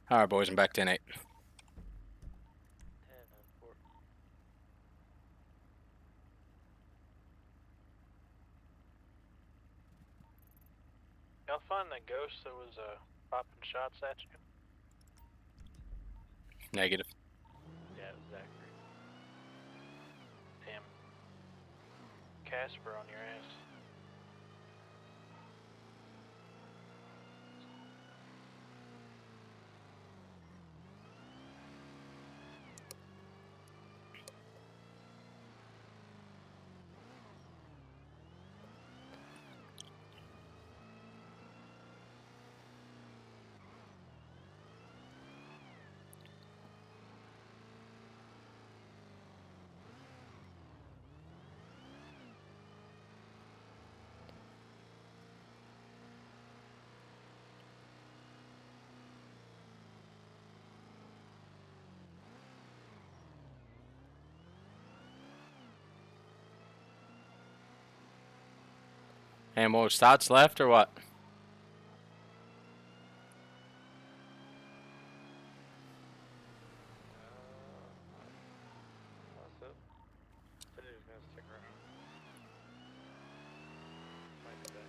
All right, boys, I'm back 10-8. 10 and 4. Y'all find that ghost that was popping shots at you? Negative. Yeah, it was Zachary. Damn. Casper on your ass. Any more shots left or what? What's up? Said he was gonna stick around. Might be back.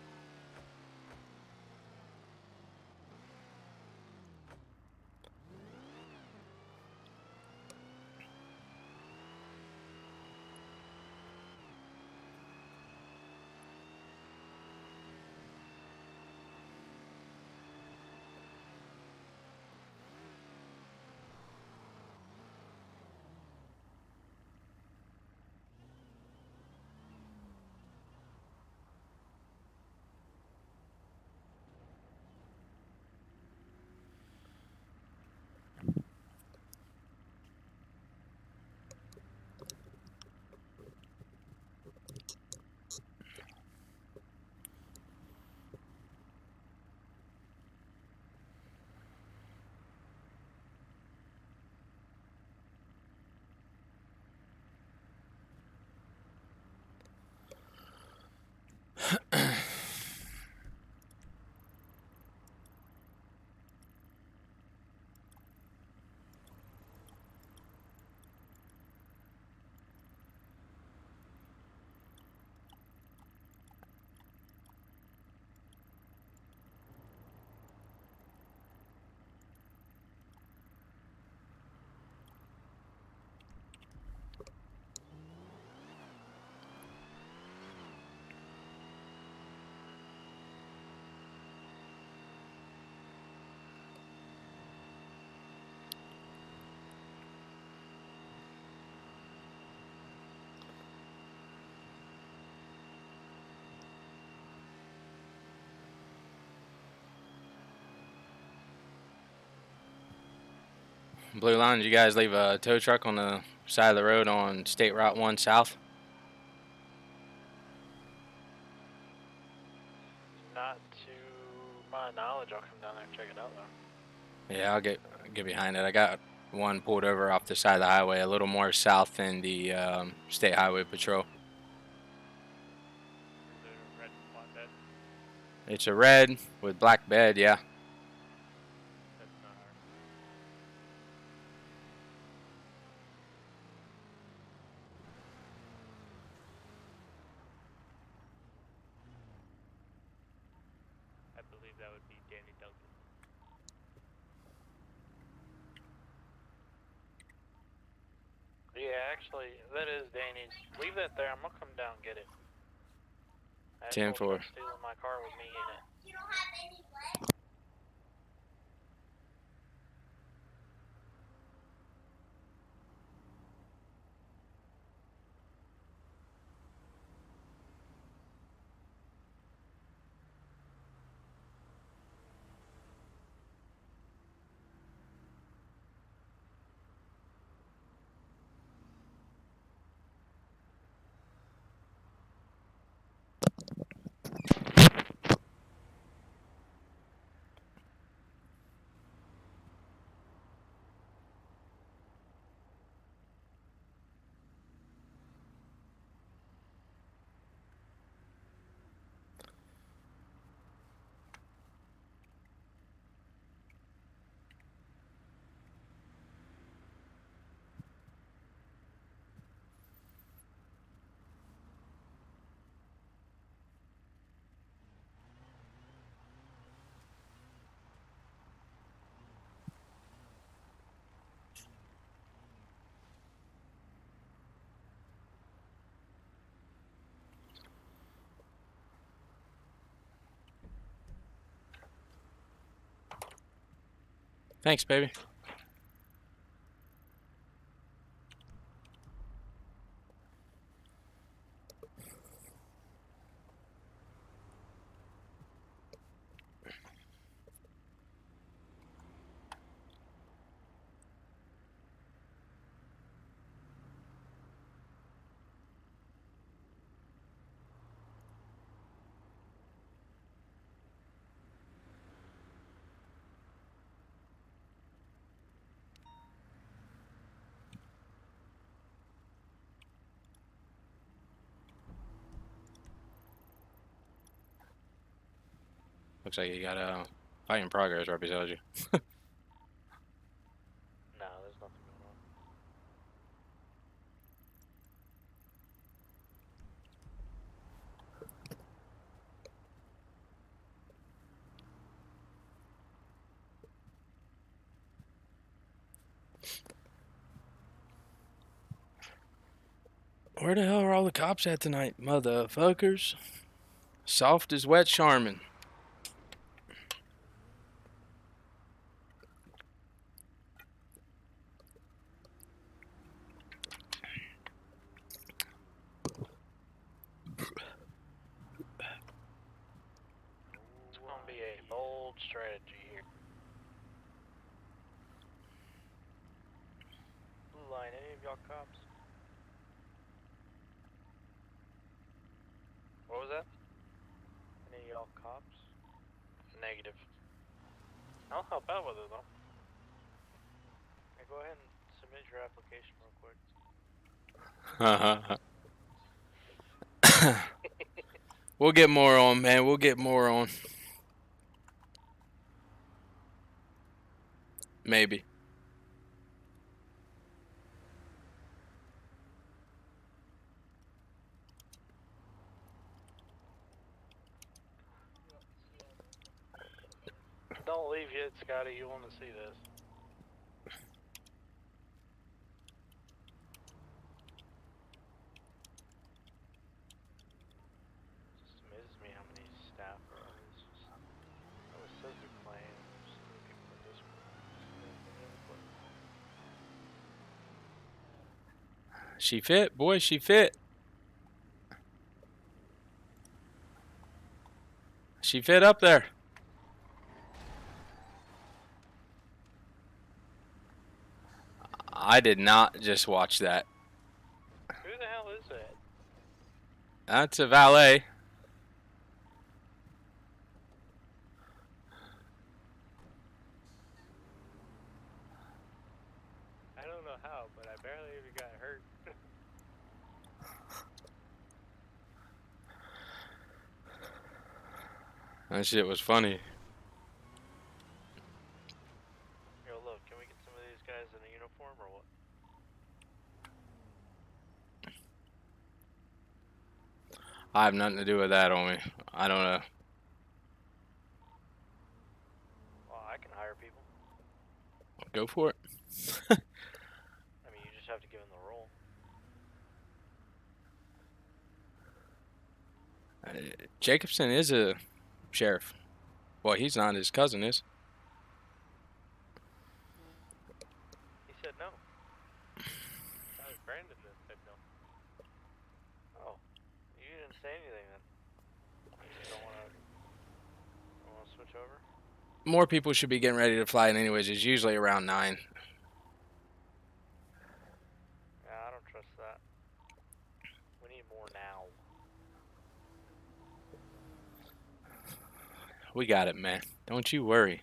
Blue line, did you guys leave a tow truck on the side of the road on State Route 1 South? Not to my knowledge. I'll come down there and check it out though. Yeah, I'll get behind it. I got one pulled over off the side of the highway, a little more south than the State Highway Patrol. Is it a red flatbed? It's a red with black bed, yeah. That's not ours. I believe that would be Danny Duncan. Yeah, actually, that is Danny's. Leave that there. I'm gonna come down and get it. I 10-4. stealing my car with me in it. You don't have any legs? Thanks, baby. Looks like you got a fight in progress right beside you. No, there's nothing going on. Where the hell are all the cops at tonight, motherfuckers? Soft as wet Charmin. It's gonna be a bold strategy here. Blue line, any of y'all cops? What was that? Any of y'all cops? Negative. I'll help out with it though. Hey, go ahead and submit your application real quick. We'll get more on, man. We'll get more on. Maybe. Don't leave yet, Scotty. You want to see this. Just amazes me how many staff are on this. Oh, it says they're playing. Just looking for this one. She fit, boy. She fit. She fit up there. I did not just watch that. Who the hell is that? That's a valet. I don't know how, but I barely even got hurt. That shit was funny. Yo, look, can we get some of these guys in a uniform or what? I have nothing to do with that, homie. I don't know. Well, I can hire people. Go for it. I mean, you just have to give them the role. Jacobson is a sheriff. Well, he's not. His cousin is. He said no. That was Brandon that said no. Oh, you didn't say anything then. You don't want to switch over? More people should be getting ready to fly in anyways. It's usually around 9. Yeah, I don't trust that. We need more now. We got it, man. Don't you worry.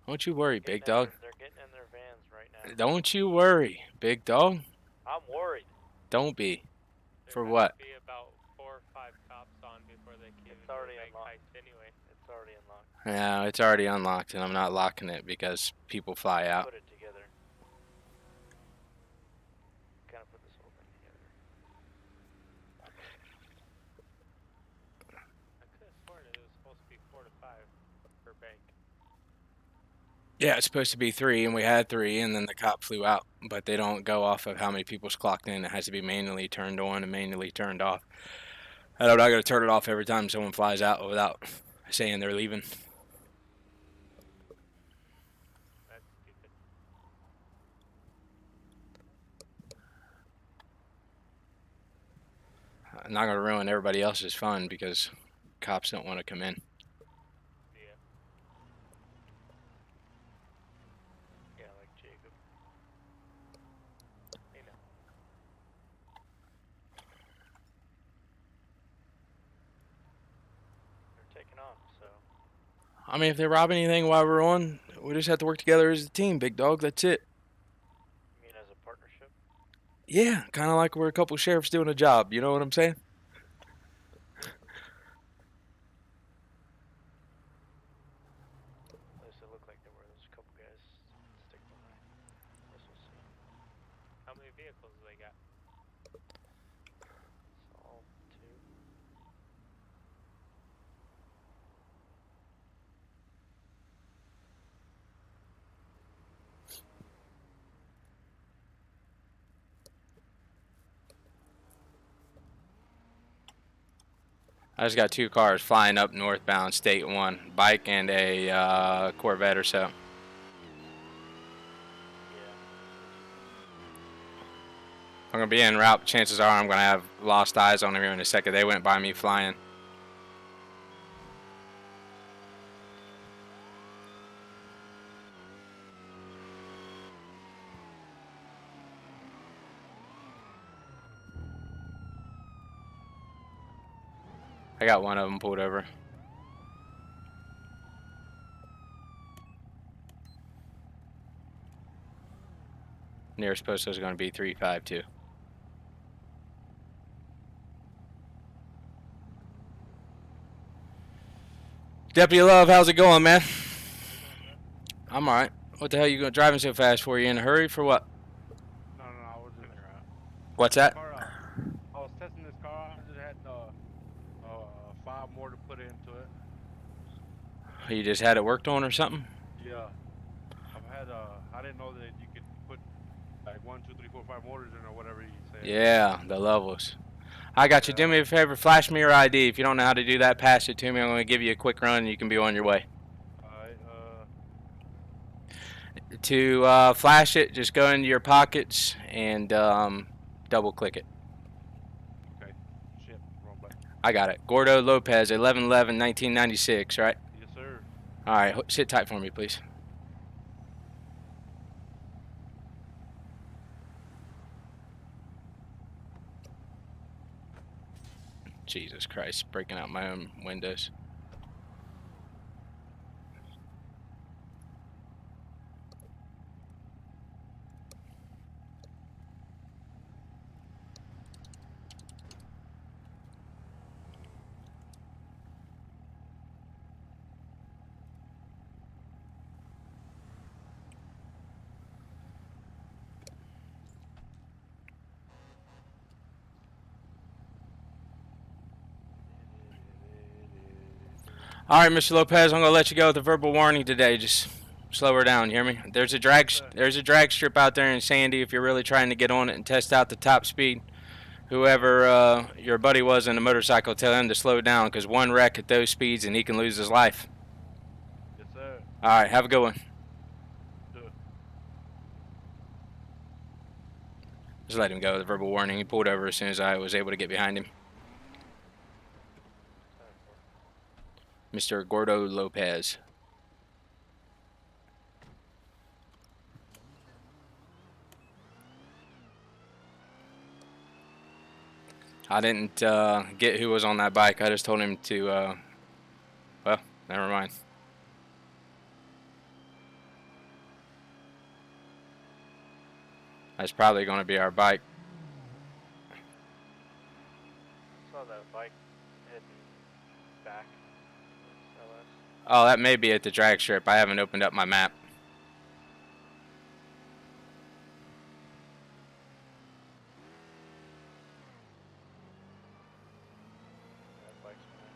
Don't you worry, big dog. They're getting in their vans right now. Don't you worry, big dog. I'm worried. Don't be. There For has what? to be about 4 or 5 cops on before they can It's already make unlocked. heist anyway. It's already unlocked. Yeah, it's already unlocked, and I'm not locking it because people fly out. Put it together. Kind of put this whole thing together. I could have sworn it was supposed to be 4 to 5 per bank. Yeah, it's supposed to be 3, and we had 3, and then the cop flew out. But they don't go off of how many people's clocked in. It has to be manually turned on and manually turned off. And I'm not going to turn it off every time someone flies out without saying they're leaving. I'm not gonna ruin everybody else's fun because cops don't want to come in. Yeah. Yeah, like Jacob. You know. They're taking on, so. I mean, if they rob anything while we're on, we just have to work together as a team, big dog. That's it. You mean as a partnership? Yeah, kind of like we're a couple sheriffs doing a job. You know what I'm saying? At least it looked like there were. There's a couple guys stick by. Guess we'll see. How many vehicles do they got? It's all two. I just got 2 cars flying up northbound State 1, bike and a Corvette or so. Yeah. I'm gonna be en route. Chances are I'm gonna have lost eyes on them here in a second. They went by me flying. I got one of them pulled over. Nearest post is going to be 352. Deputy Love, how's it going, man? I'm alright. What the hell you going driving so fast for? You in a hurry for what? No, I was just What's that? car out. I was testing this car out. I just had 5 more to put into it. You just had it worked on or something? Yeah. I didn't know that you could put like 1, 2, 3, 4, 5 motors in or whatever you said. Yeah, the levels. I got you. Do me a favor. Flash me your ID. If you don't know how to do that, pass it to me. I'm going to give you a quick run and you can be on your way. Alright, To flash it, just go into your pockets and double click it. okay. Shit, wrong button. I got it. Gordo Lopez, 11/11/1996, right? Yes, sir. All right, sit tight for me, please. Jesus Christ, breaking out my own windows. All right, Mr. Lopez, I'm gonna let you go with a verbal warning today. Just slow her down. You hear me? There's a drag strip out there in Sandy. If you're really trying to get on it and test out the top speed, whoever your buddy was in the motorcycle, tell him to slow down because one wreck at those speeds and he can lose his life. Yes, sir. All right, have a good one. Good. Just let him go with a verbal warning. He pulled over as soon as I was able to get behind him. Mr. Gordo Lopez. I didn't get who was on that bike. I just told him to, well, never mind. That's probably going to be our bike. Saw that bike heading back. LS. Oh, that may be at the drag strip. I haven't opened up my map. That bike's behind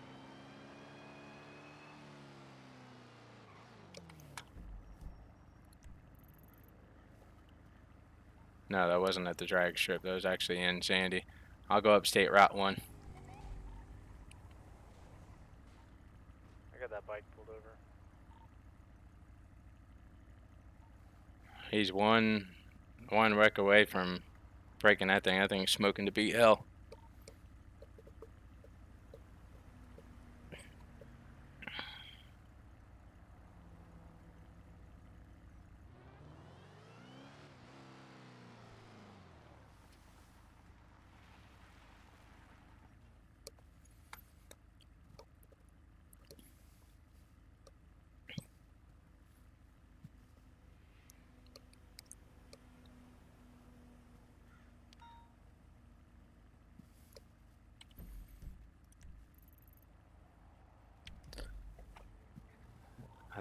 you. No, that wasn't at the drag strip. That was actually in Sandy. I'll go up State Route 1. I got that bike pulled over. He's one wreck away from breaking that thing. That thing's smoking to beat hell.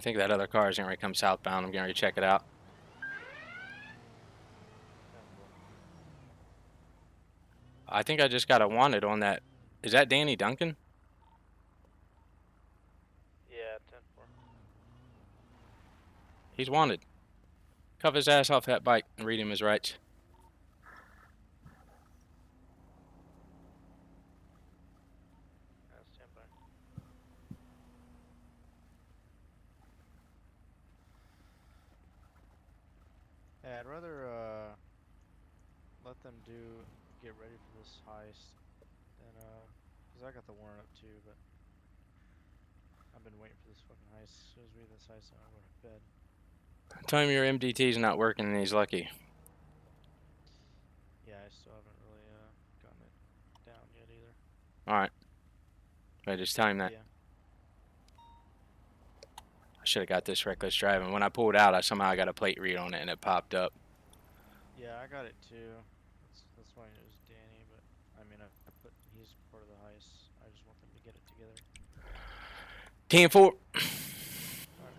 I think that other car is going to come southbound. I'm going to check it out. 10-4. I think I just got a wanted on that. Is that Danny Duncan? Yeah, 10-4. He's wanted. Cuff his ass off that bike and read him his rights. Stand by. Hey, I'd rather let them get ready for this heist than cause I got the warrant up too, but I've been waiting for this fucking heist. As soon as we get this heist, I'm going to bed. Tell him your MDT's not working and he's lucky. Yeah, I still haven't really gotten it down yet either. Alright. I just tell him that. Yeah. I should have got this reckless driving. When I pulled out, I somehow got a plate read on it and it popped up. Yeah, I got it too. That's why it was Danny, but I mean, he's part of the heist. I just want them to get it together. 10-4. Alright.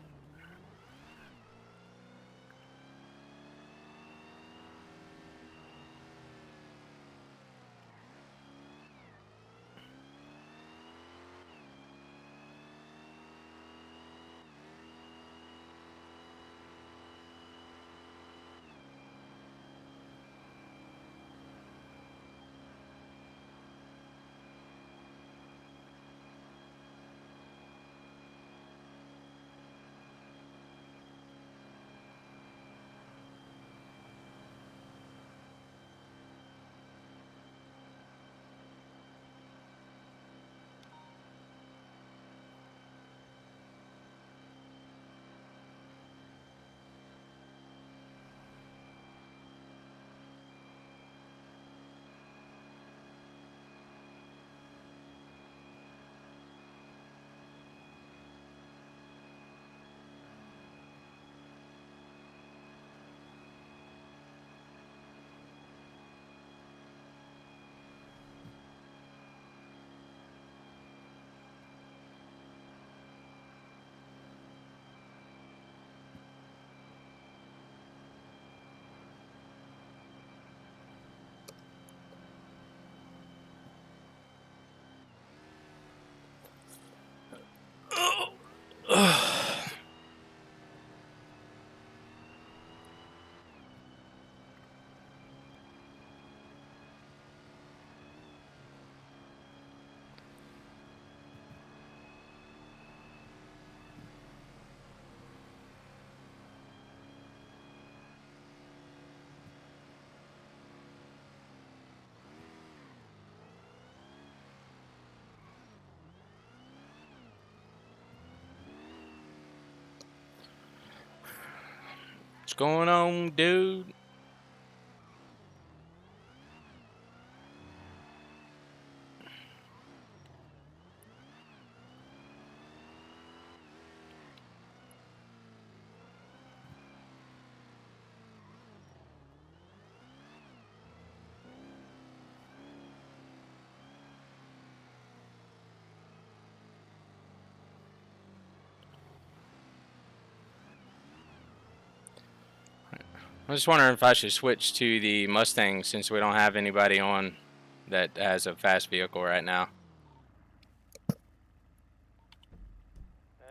What's going on, dude? I'm just wondering if I should switch to the Mustang since we don't have anybody on that has a fast vehicle right now. And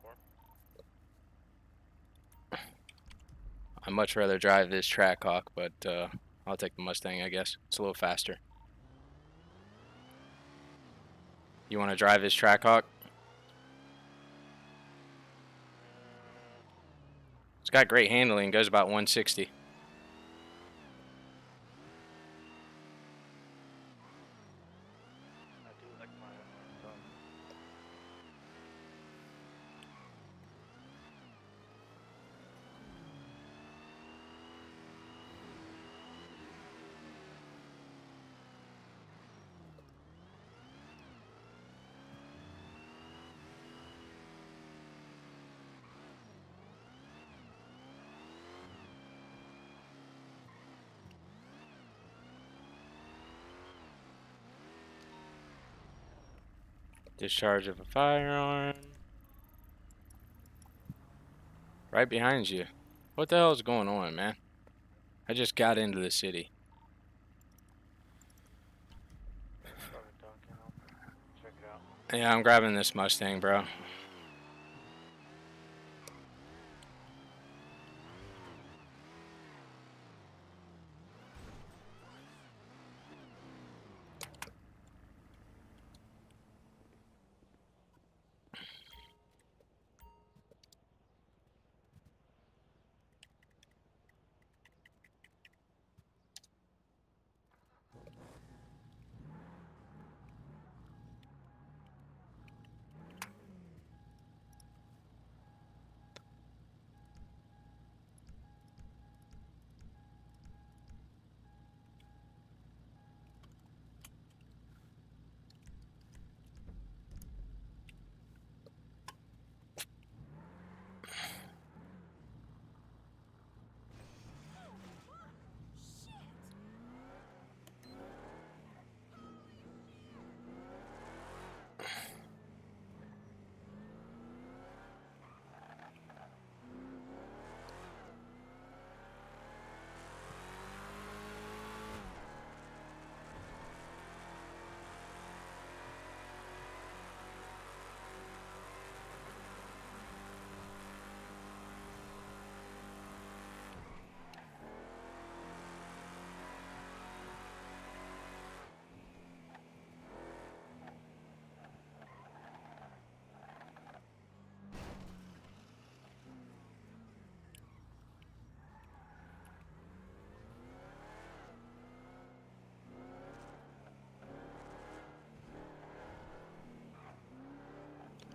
4. I'd much rather drive this Trackhawk, but I'll take the Mustang, I guess. It's a little faster. You want to drive this Trackhawk? It's got great handling, goes about 160. I do like my top. Discharge of a firearm. Right behind you. What the hell is going on, man? I just got into the city. Probably Duncan. I'll check it out. Yeah, I'm grabbing this Mustang, bro.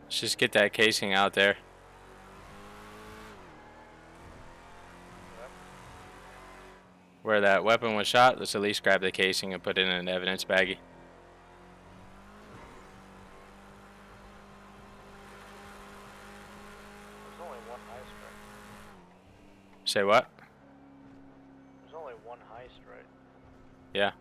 Let's just get that casing out there. Where that weapon was shot, let's at least grab the casing and put it in an evidence baggie. There's only one heist, right? Say what? There's only one heist, right? Yeah.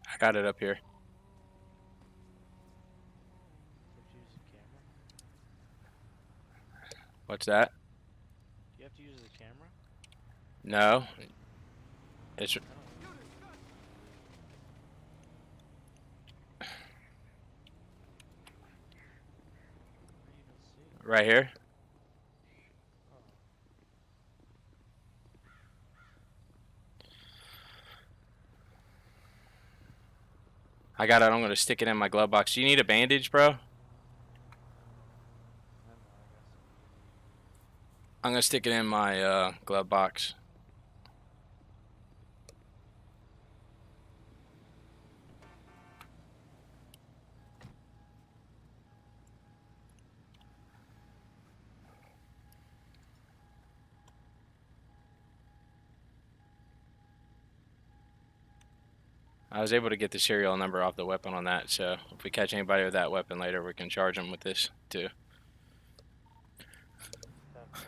I got it up here. You have to use the camera? What's that? Do you have to use the camera? No. It's I don't even see it. right here. Oh. I got it. I'm gonna stick it in my glove box. Do you need a bandage, bro? I know, I guess. I'm gonna stick it in my glove box. I was able to get the serial number off the weapon on that, so if we catch anybody with that weapon later, we can charge them with this too. 10-4.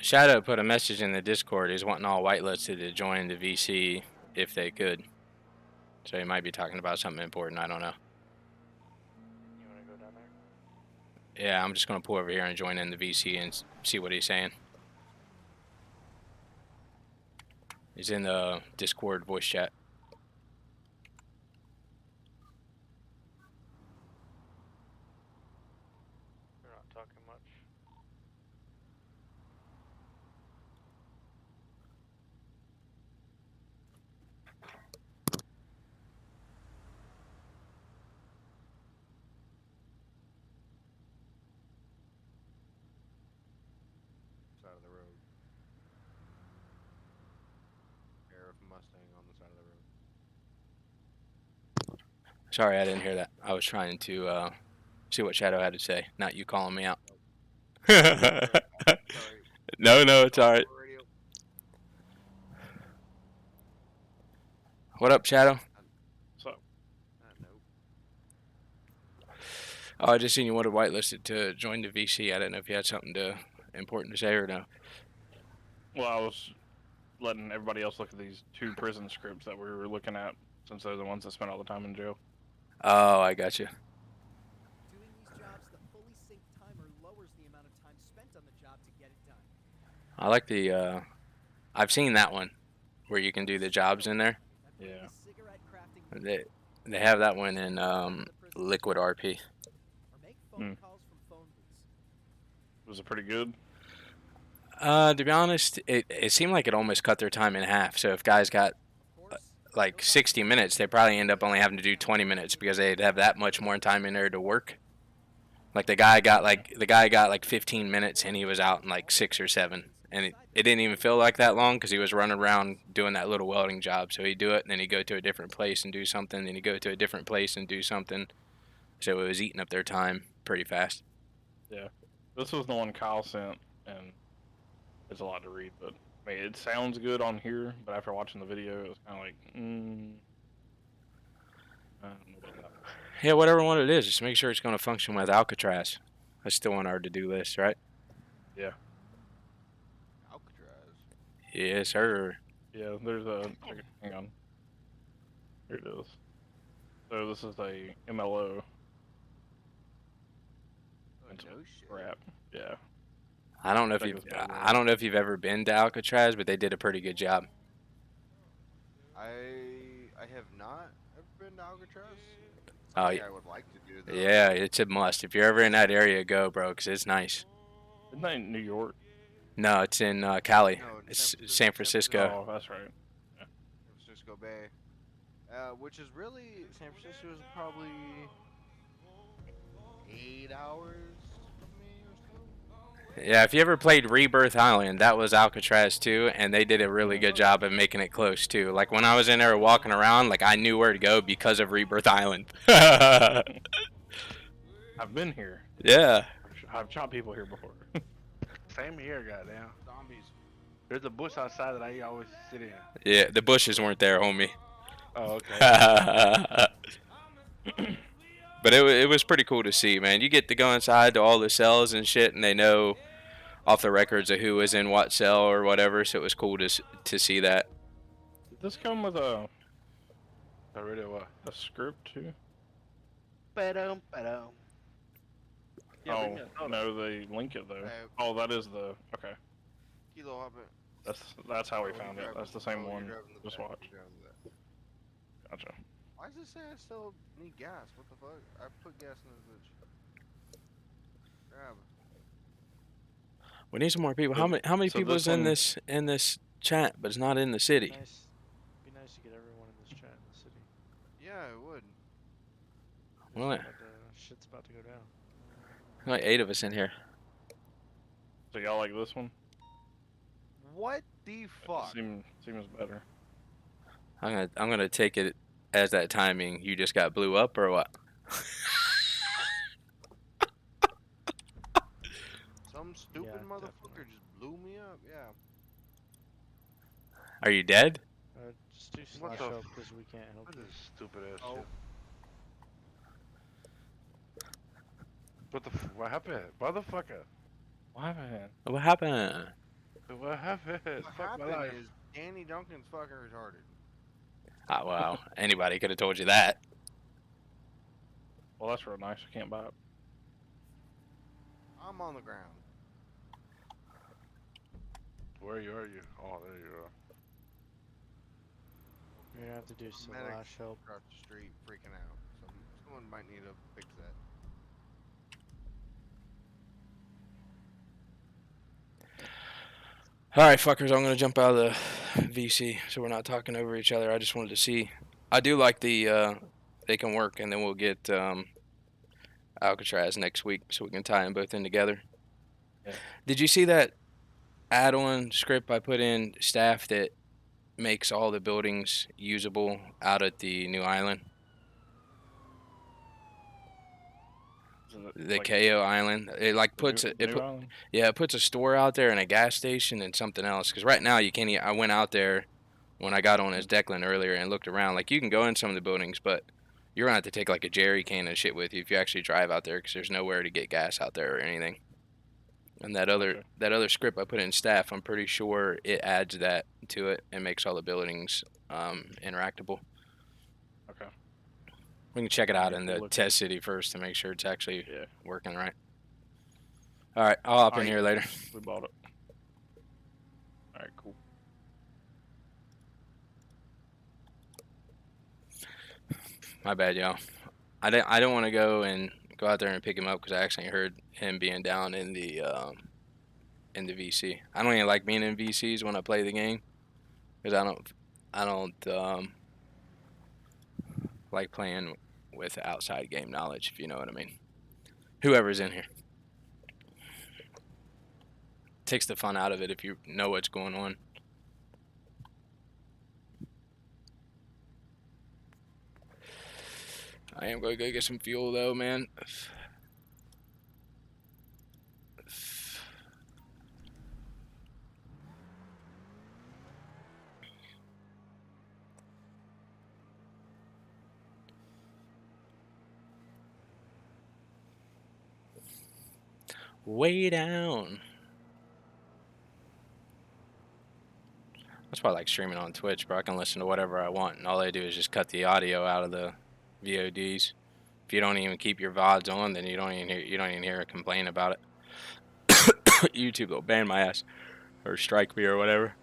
Shadow put a message in the Discord. He's wanting all whitelisted to join the VC if they could. So he might be talking about something important. I don't know. You wanna go down there? Yeah, I'm just gonna pull over here and join in the VC and see what he's saying. He's in the Discord voice chat. They're not talking much. Side of the road. Air of Mustang on the side of the road. Sorry, I didn't hear that. I was trying to see what Shadow had to say, not you calling me out. Sorry. No, it's alright. Radio. What up, Shadow? So, nope. Oh, I just seen you wanted whitelisted to join the VC. I didn't know if you had something important to say or no. Well, I was letting everybody else look at these 2 prison scripts that we were looking at, since they're the ones that spent all the time in jail. Oh, I got you. Doing these jobs, the fully synced timer lowers the amount of time spent on the job to get it done. I like the, I've seen that one where you can do the jobs in there. Yeah. They have that one in Liquid RP. Was it pretty good? To be honest, it seemed like it almost cut their time in half. So if guys got like 60 minutes, they probably end up only having to do 20 minutes because they'd have that much more time in there to work. Like the guy got like 15 minutes and he was out in like 6 or 7, and it didn't even feel like that long because he was running around doing that little welding job. So he'd do it and then he'd go to a different place and do something, then he'd go to a different place and do something. So it was eating up their time pretty fast. Yeah. This was the one Kyle sent, and it's a lot to read, but I mean, it sounds good on here, but after watching the video, it was kind of like, I don't know about that. Yeah, whatever one it is, just make sure it's going to function with Alcatraz. That's still on our to-do list, right? Yeah. Alcatraz. Yes, sir. Yeah, there's a, hang on. Here it is. So this is a MLO. Oh, It's no shit. crap. Yeah. I don't know if you've ever been to Alcatraz, but they did a pretty good job. I have not ever been to Alcatraz. Oh, I would like to do though. yeah, it's a must. If you're ever in that area, go, bro, 'cause it's nice. Isn't that in New York? No, it's in Cali. No, It's San Francisco. Oh, that's right. San Francisco Bay. Which is really, San Francisco is probably 8 hours from me or so. Yeah, if you ever played Rebirth Island, that was Alcatraz too, and they did a really good job of making it close too. Like when I was in there walking around, like I knew where to go because of Rebirth Island. I've been here. Yeah. I've shot people here before. Same here, goddamn. Zombies. There's a bush outside that I always sit in. Yeah, the bushes weren't there, homie. Oh, okay. But it was pretty cool to see, man. You get to go inside to all the cells and shit, and they know off the records of who was in what cell or whatever. So it was cool to see that. Did this come with a script too? Ba-dum. Yeah, bring Oh me a soda. no, they link it though. Oh, that is the okay. Kilo, hop in. That's how we Oh, found you're it. driving- That's the same oh, you're one. driving the Just back, watch. you're driving the back. Gotcha. Why does it say I still need gas? What the fuck? I put gas in this bitch. Grab. We need some more people. How many So people this is in one- this chat, but it's not in the city? Nice. Be nice to get everyone in this chat in the city. Yeah, it would. Well, But, shit's about to go down. like 8 of us in here. So y'all like this one? What the fuck? Seems better. I'm gonna take it as that timing. You just got blew up or what? Some stupid Yeah, motherfucker definitely. just blew me up. Yeah. Are you dead? Just do What slash the help because we can't help What you. is stupid ass Oh. shit? What happened? Motherfucker. What happened? What happened? What happened? What Fuck my happened life. is Danny Duncan's fucking retarded. Ah, well, anybody could have told you that. Well, that's real nice. I can't buy it. I'm on the ground. Where are you? Oh, there you are. You're gonna have to do some Medics lash help. across the street freaking out. Someone might need to fix that. All right, fuckers, I'm gonna jump out of the VC so we're not talking over each other. I just wanted to see. I do like the they can work, and then we'll get Alcatraz next week so we can tie them both in together. Yeah. Did you see that add-on script I put in staff that makes all the buildings usable out at the new island? The Like KO island. It like the puts new island. yeah, it puts a store out there and a gas station and something else. Because right now you can't. I went out there when I got on as Declan earlier and looked around. Like you can go in some of the buildings, but you're gonna have to take like a jerry can and shit with you if you actually drive out there because there's nowhere to get gas out there or anything. And Okay. that other script I put in staff, I'm pretty sure it adds that to it and makes all the buildings interactable. Okay. We can check it out Yeah, in we'll the look test city first to make sure it's actually Yeah. working right. All right, I'll hop in here later. We bought it. All right. Cool. My bad, y'all. I don't want to go out there and pick him up because I actually heard him being down in the VC. I don't even like being in VCs when I play the game because I don't like playing with outside game knowledge, if you know what I mean. Whoever's in here takes the fun out of it if you know what's going on. I am going to go get some fuel though, man. Way down. That's why I like streaming on Twitch, bro. I can listen to whatever I want, and all I do is just cut the audio out of the VODs. If you don't even keep your VODs on, then you don't even hear a complaint about it. YouTube will ban my ass or strike me or whatever.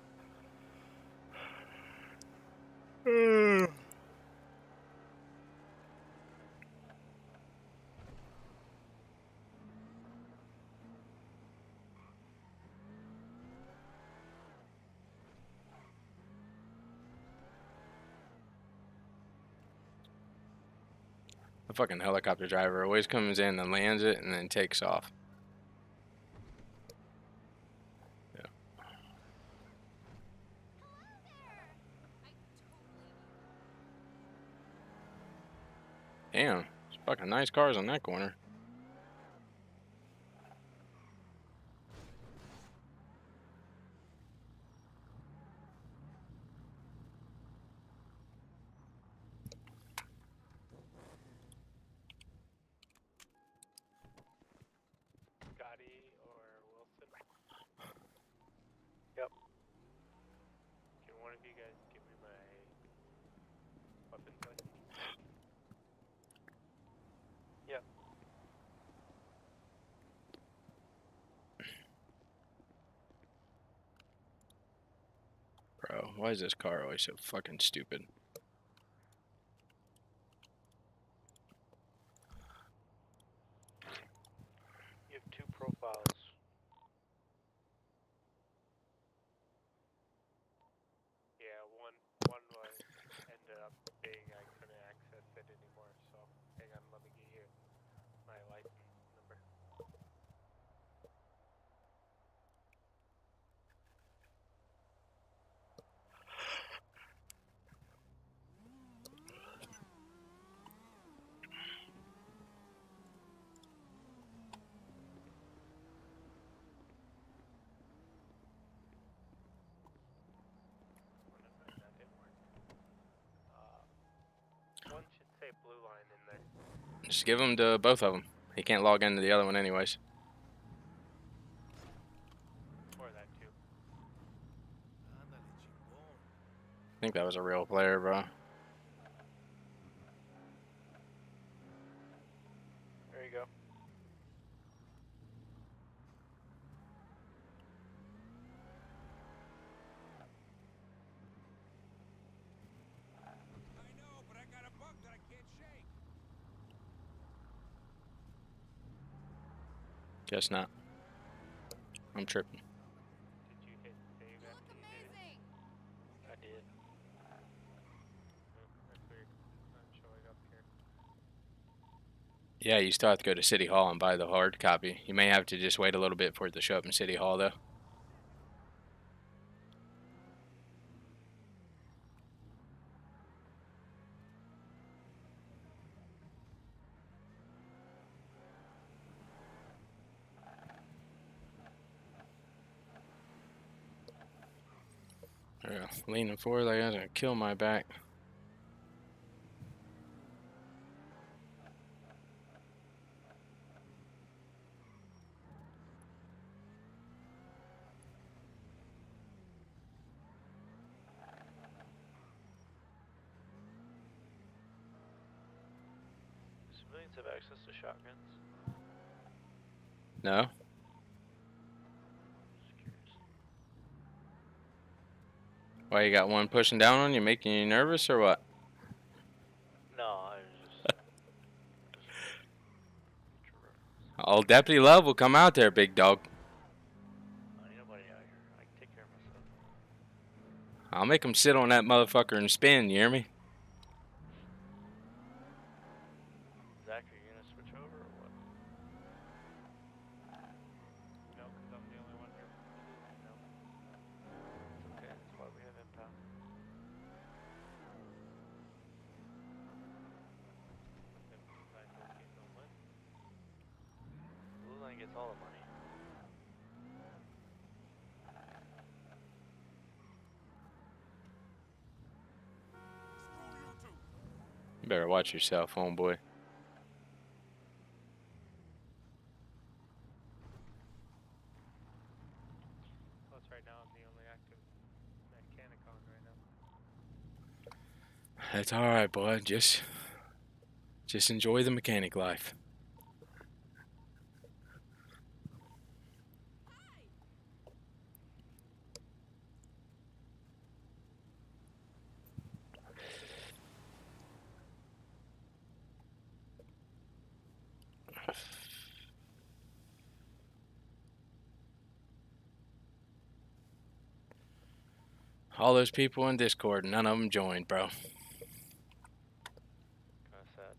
The fucking helicopter driver always comes in and lands it and then takes off. Yeah. Damn, there's fucking nice cars on that corner. Scotty or Wilson? Yep. Can one of you guys give me my weapons license? Yep. Bro, why is this car always so fucking stupid? You have two profiles. Yeah, one was ended up being I couldn't access it anymore, so hang on, let me get you my license number. That didn't work. One should say blue line in there. Just give them to both of them. He can't log into the other one anyways. Or that too. think that was a real player, bro. There you go. I know, but I got a bug that I can't shake. Guess not. I'm tripping. Did you hit save after you did it? I did. That's weird. It's not showing up here. Yeah, you still have to go to City Hall and buy the hard copy. You may have to just wait a little bit for it to show up in City Hall, though. There we go. Leaning forward like I was gonna kill my back. Civilians have access to shotguns. No? Just curious. Why, you got one pushing down on you, making you nervous, or what? No, I was just. Old Deputy Love will come out there, big dog. I need nobody out here. I can take care of myself. I'll make him sit on that motherfucker and spin, you hear me? Zach, are you gonna switch over or what? No, because I'm the only one here. No. It's okay. That's why we have impound. If I don't get no money. Blue line gets all the money. Screw you too. You better watch yourself, homeboy. Plus, right now I'm the only active mechanic on right now. That's alright, boy. Just enjoy the mechanic life. All those people in Discord, none of them joined, bro. Kinda sad.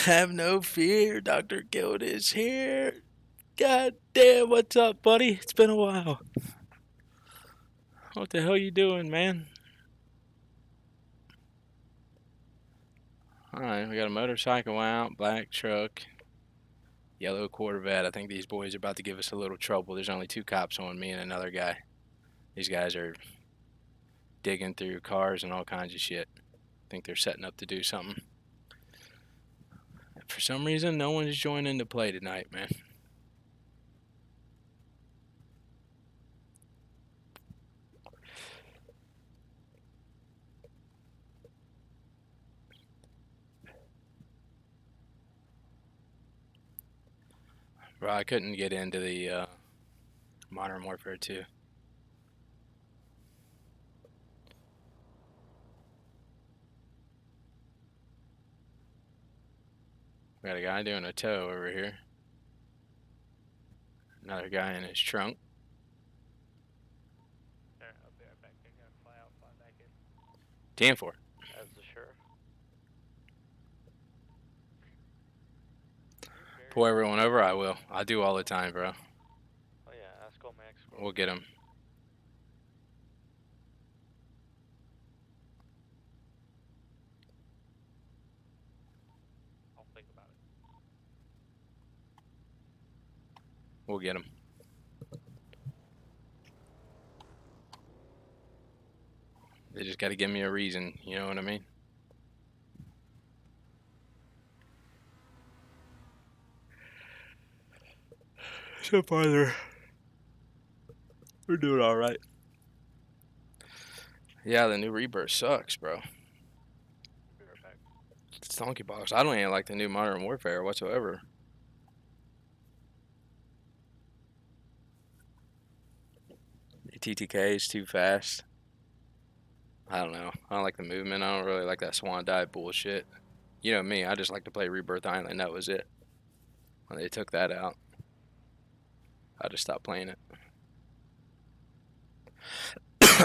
Have no fear, Dr. Guild is here. God damn, what's up, buddy? It's been a while. What the hell you doing, man? Alright, we got a motorcycle out, black truck, yellow Corvette. I think these boys are about to give us a little trouble. There's only 2 cops on me and another guy. These guys are digging through cars and all kinds of shit. I think they're setting up to do something. For some reason, no one is joining the play tonight, man. Bro, I couldn't get into the Modern Warfare 2. We got a guy doing a tow over here. Another guy in his trunk. Alright, I'll be right back. I gotta fly out, fly back in. 10-4. As the sheriff. Pull everyone over, I will. I do all the time, bro. Oh yeah, ask all Max. We'll get him. I'll think about it. We'll get him. They just got to give me a reason, you know what I mean? So far, we're doing all right. Yeah, the new Rebirth sucks, bro. Be right back. It's donkey box. I don't even like the new Modern Warfare whatsoever. The TTK is too fast. I don't know. I don't like the movement. I don't really like that swan dive bullshit. You know me, I just like to play Rebirth Island. That was it. When they took that out, I just stopped playing it.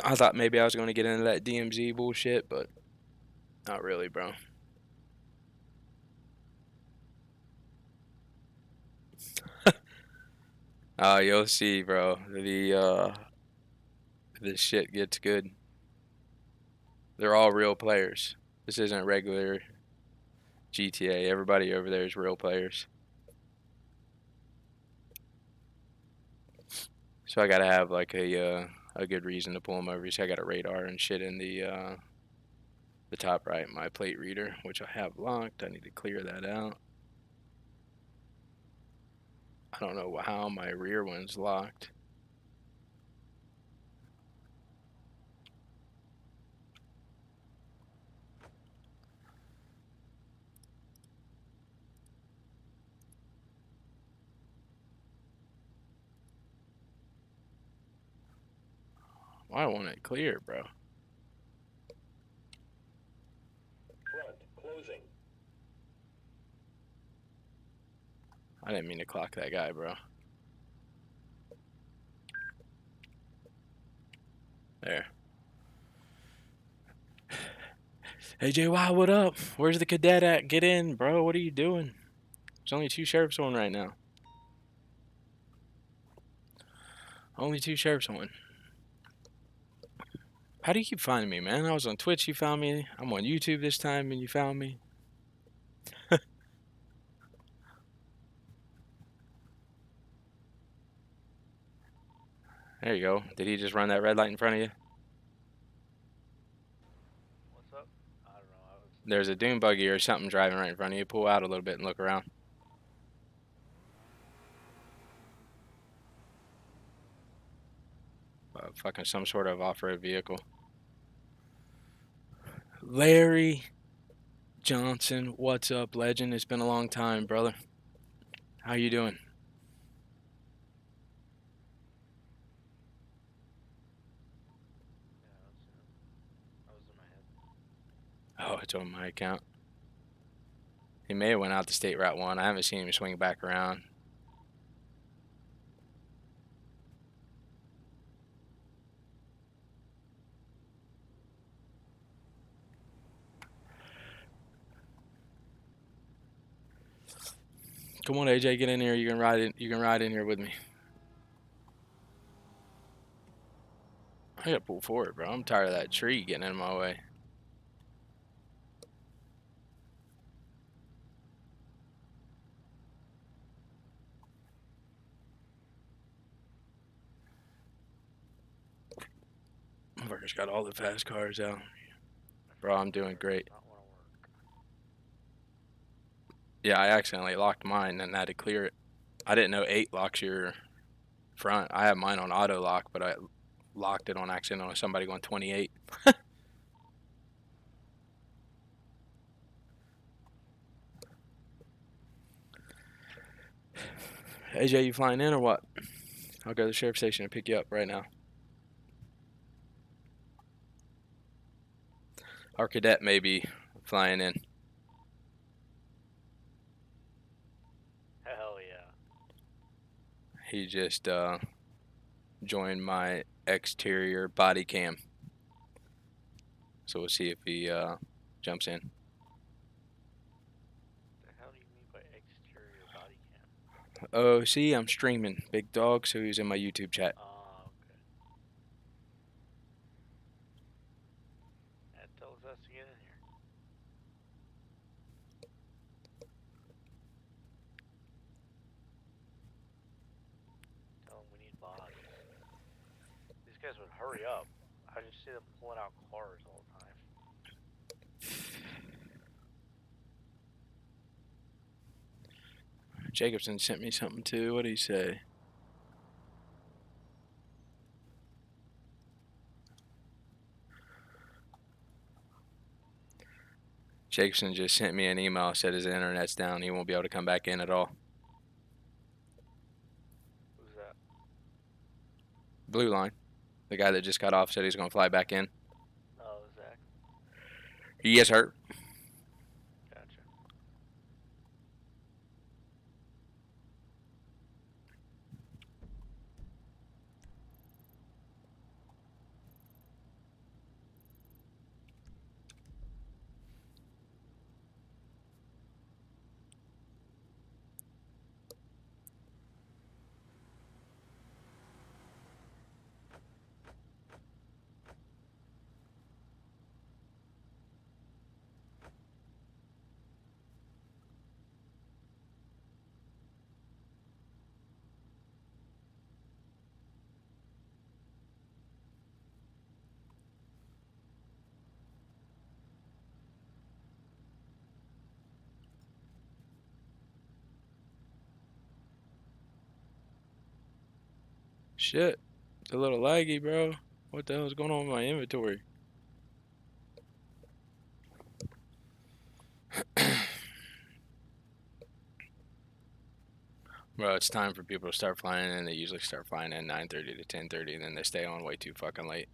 I thought maybe I was going to get into that DMZ bullshit, but not really, bro. You'll see, bro. This shit gets good. They're all real players. This isn't regular GTA. Everybody over there is real players. So I gotta have like a good reason to pull them over. So I got a radar and shit in the top right, my plate reader, which I have locked. I need to clear that out. I don't know how my rear one's locked. Why won't it clear, bro? Front closing. I didn't mean to clock that guy, bro. There. Hey, JY, what up? Where's the cadet at? Get in, bro. What are you doing? There's only 2 sheriffs on right now. Only 2 sheriffs on. How do you keep finding me, man? I was on Twitch, you found me. I'm on YouTube this time, and you found me. There you go. Did he just run that red light in front of you? What's up? I don't know. I was. There's a dune buggy or something driving right in front of you. Pull out a little bit and look around. Fucking some sort of off-road vehicle. Larry Johnson, what's up, legend? It's been a long time, brother. How you doing? Yeah, I was in my head. Oh, it's on my account. He may have went out to State Route 1. I haven't seen him swing back around. Come on, AJ, get in here. You can ride in. You can ride in here with me. I gotta pull forward, bro. I'm tired of that tree getting in my way. Motherfucker's got all the fast cars out. Bro, I'm doing great. Not wanna work. Yeah, I accidentally locked mine and had to clear it. I didn't know 8 locks your front. I have mine on auto lock, but I locked it on accident on somebody going 28. AJ, you flying in or what? I'll go to the sheriff's station and pick you up right now. Our cadet may be flying in. Hell yeah. He just joined my exterior body cam. So we'll see if he jumps in. The hell do you mean by exterior body cam? Oh, see, I'm streaming, big dog, so he's in my YouTube chat. Oh, okay. That tells us to get in here. Tell them we need bodies. These guys would hurry up. I just see them pulling out cars all the time. Jacobson sent me something too. What did he say? Jacobson just sent me an email, said his internet's down. He won't be able to come back in at all. Who's that? Blue Line. The guy that just got off said he's going to fly back in. Oh, Zach. Yes, sir. Gotcha. Shit. It's a little laggy, bro. What the hell is going on with my inventory? Bro, it's time for people to start flying in. They usually start flying in 9:30 to 10:30, and then they stay on way too fucking late.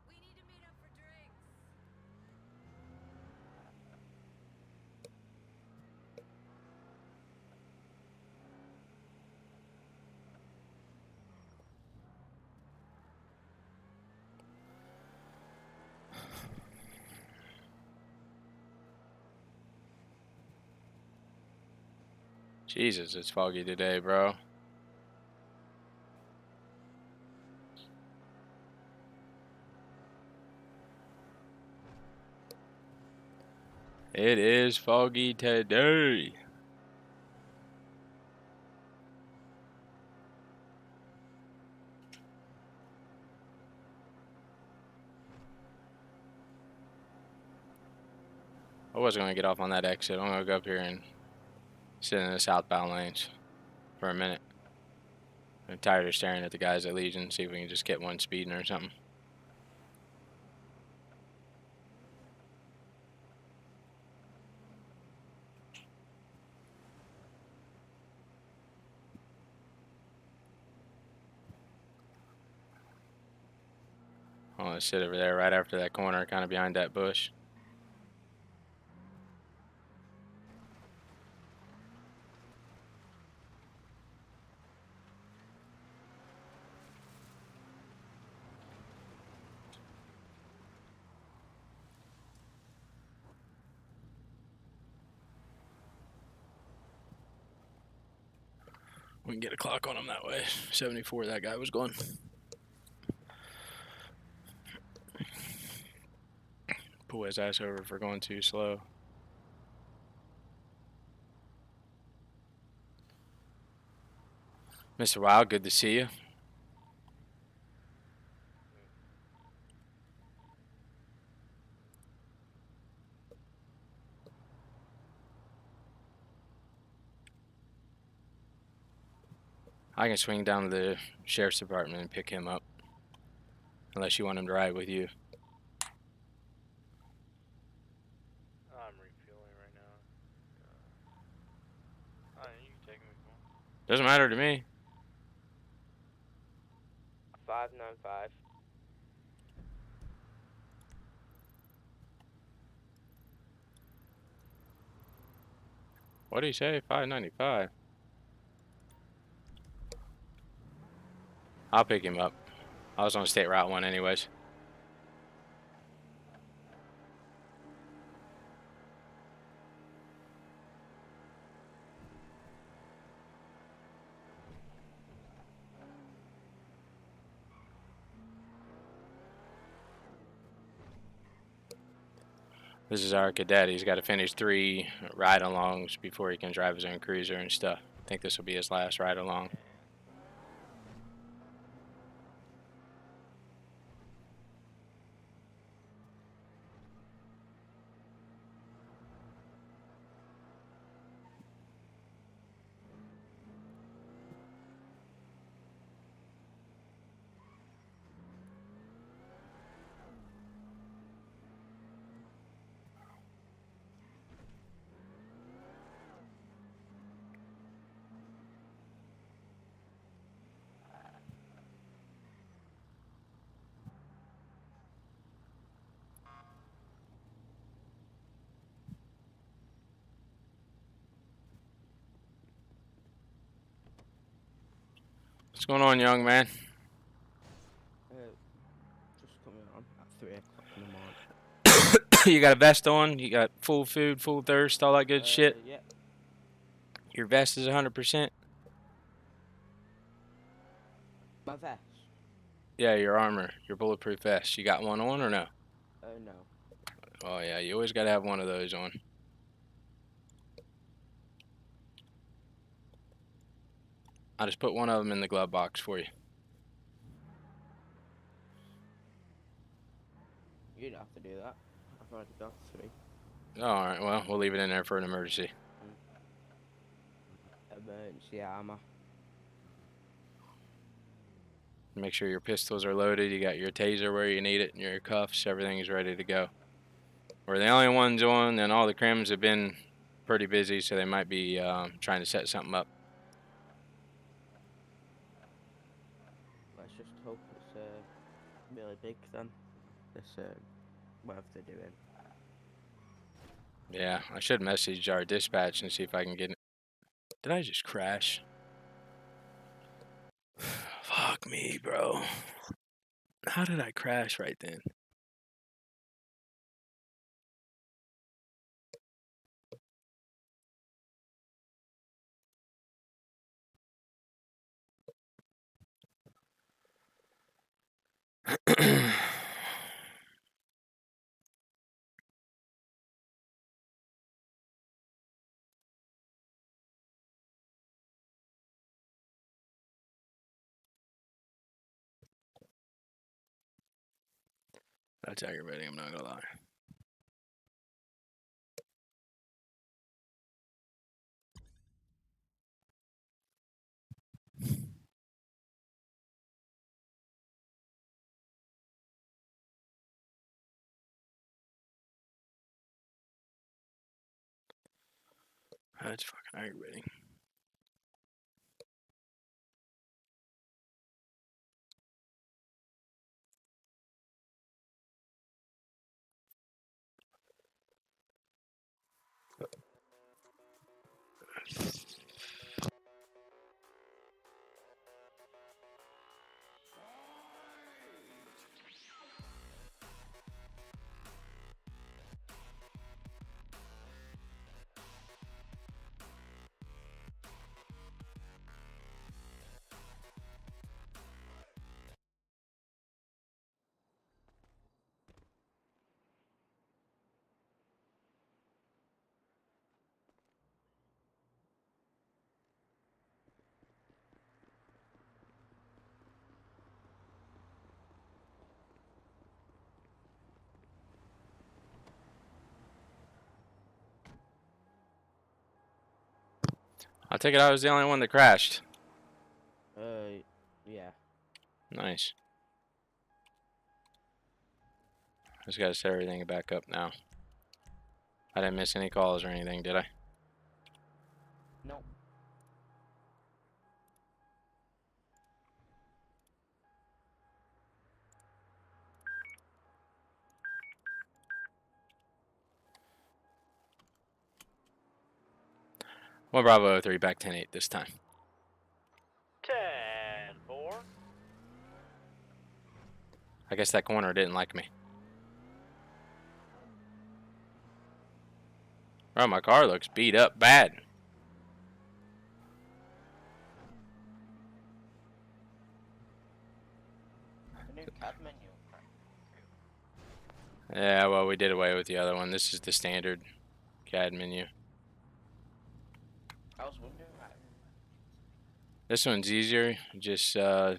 We need to meet up for drinks. Jesus, it's foggy today, bro. It is foggy today. I wasn't going to get off on that exit. I'm going to go up here and sit in the southbound lanes for a minute. I'm tired of staring at the guys at Legion. See if we can just get one speeding or something. I'm going to sit over there right after that corner, kind of behind that bush. We can get a clock on him that way. 74, that guy was going. Pull his ass over for going too slow. Mr. Wild, good to see you. I can swing down to the sheriff's department and pick him up. Unless you want him to ride with you. I'm refueling right now. You can take me if you want. Doesn't matter to me. 595. What do you say? 595. I'll pick him up. I was on State Route 1 anyways. This is our cadet. He's got to finish 3 ride-alongs before he can drive his own cruiser and stuff. I think this will be his last ride-along. What's going on, young man? Just coming on at 3 o'clock in the morning. You got a vest on? You got full food, full thirst, all that good shit? Yeah. Your vest is 100%? My vest? Yeah, your armor, your bulletproof vest. You got one on or no? No. Oh yeah, you always gotta have one of those on. I just put one of them in the glove box for you. You don't have to do that. I've already got 3. Alright, well, we'll leave it in there for an emergency. Emergency armor. Make sure your pistols are loaded, you got your taser where you need it, and your cuffs, everything is ready to go. We're the only ones on, and all the crims have been pretty busy, so they might be trying to set something up. Let's just hope it's really big then. This whatever they're doing. Yeah, I should message our dispatch and see if I can get it. Did I just crash? Fuck me, bro. How did I crash right then? That's aggravating, I'm not gonna lie. That's fucking aggravating. I take it I was the only one that crashed. Yeah. Nice. Just gotta set everything back up now. I didn't miss any calls or anything, did I? No. Well, Bravo 03 back 10-8 this time. 10-4. I guess that corner didn't like me. Oh, my car looks beat up bad. The new CAD menu. Yeah, well, we did away with the other one. This is the standard CAD menu. I was wondering. This one's easier. Just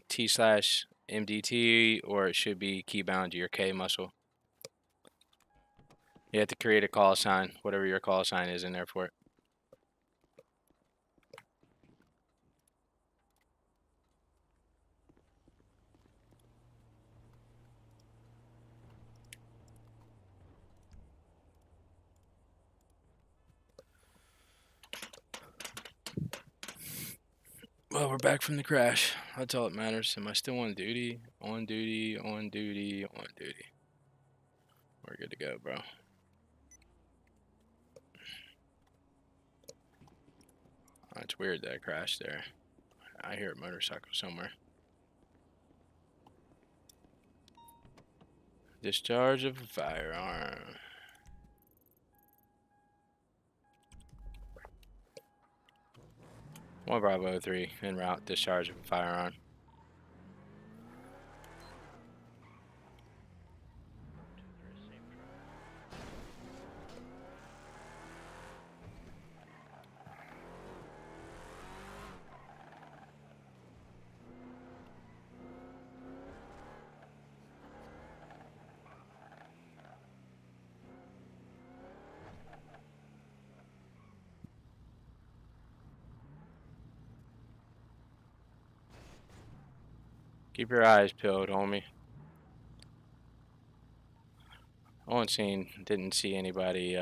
T/MDT, or it should be keybound to your K muscle. You have to create a call sign, whatever your call sign is in there for it. Well, we're back from the crash. That's all that matters. Am I still on duty? On duty, on duty, on duty. We're good to go, bro. That's weird that I crashed there. I hear a motorcycle somewhere. Discharge of a firearm. One Bravo 3 en route. Discharge of a firearm. Keep your eyes peeled, homie. Didn't see anybody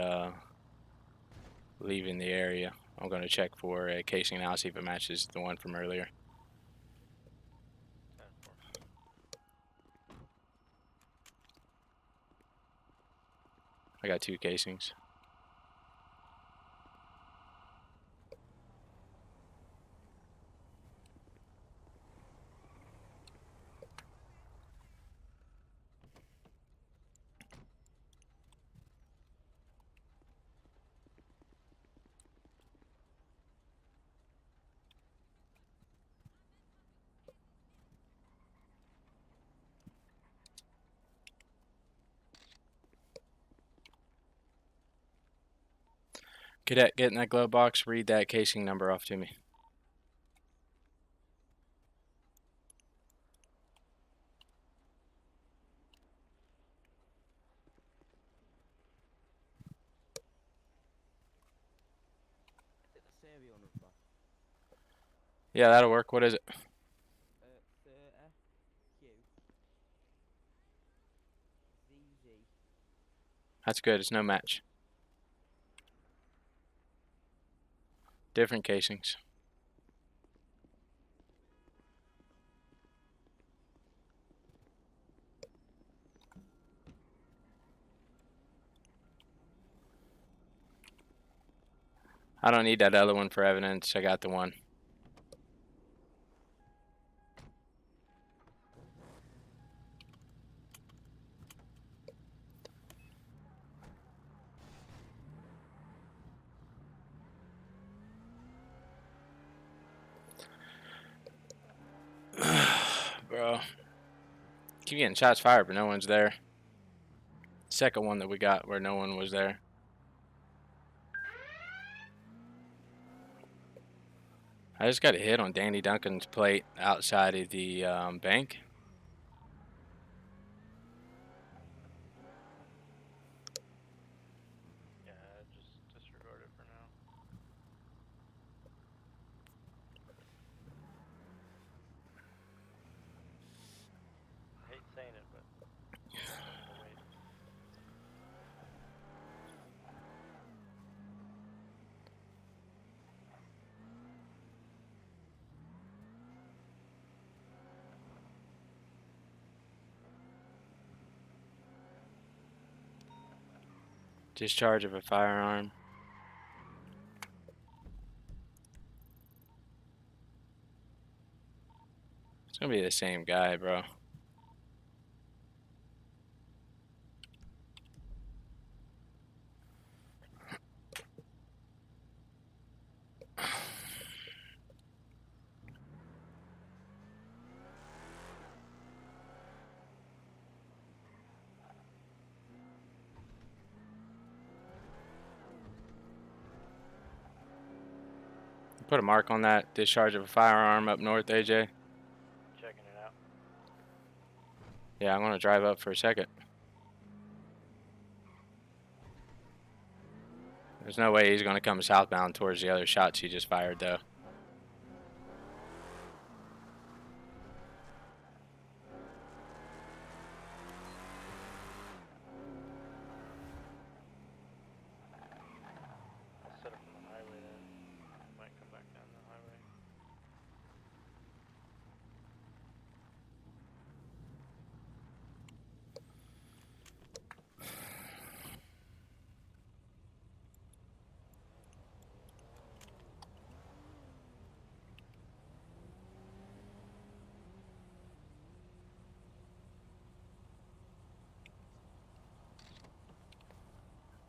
leaving the area. I'm gonna check for a casing now, see if it matches the one from earlier. I got 2 casings. Cadet, get in that glove box, read that casing number off to me. Serial number. Yeah, that'll work. What is it? 30 Q ZZ. That's good. It's no match. Different casings. I don't need that other one for evidence. I got the one. Bro. Keep getting shots fired, but no one's there. Second one that we got where no one was there. I just got a hit on Danny Duncan's plate outside of the bank. Yeah, just disregard it for now. Discharge of a firearm. It's gonna be the same guy, bro. Put a mark on that discharge of a firearm up north, AJ. Checking it out. Yeah, I'm gonna drive up for a second. There's no way he's gonna come southbound towards the other shots he just fired, though. I'll set up on the highway then. Might come back down the highway.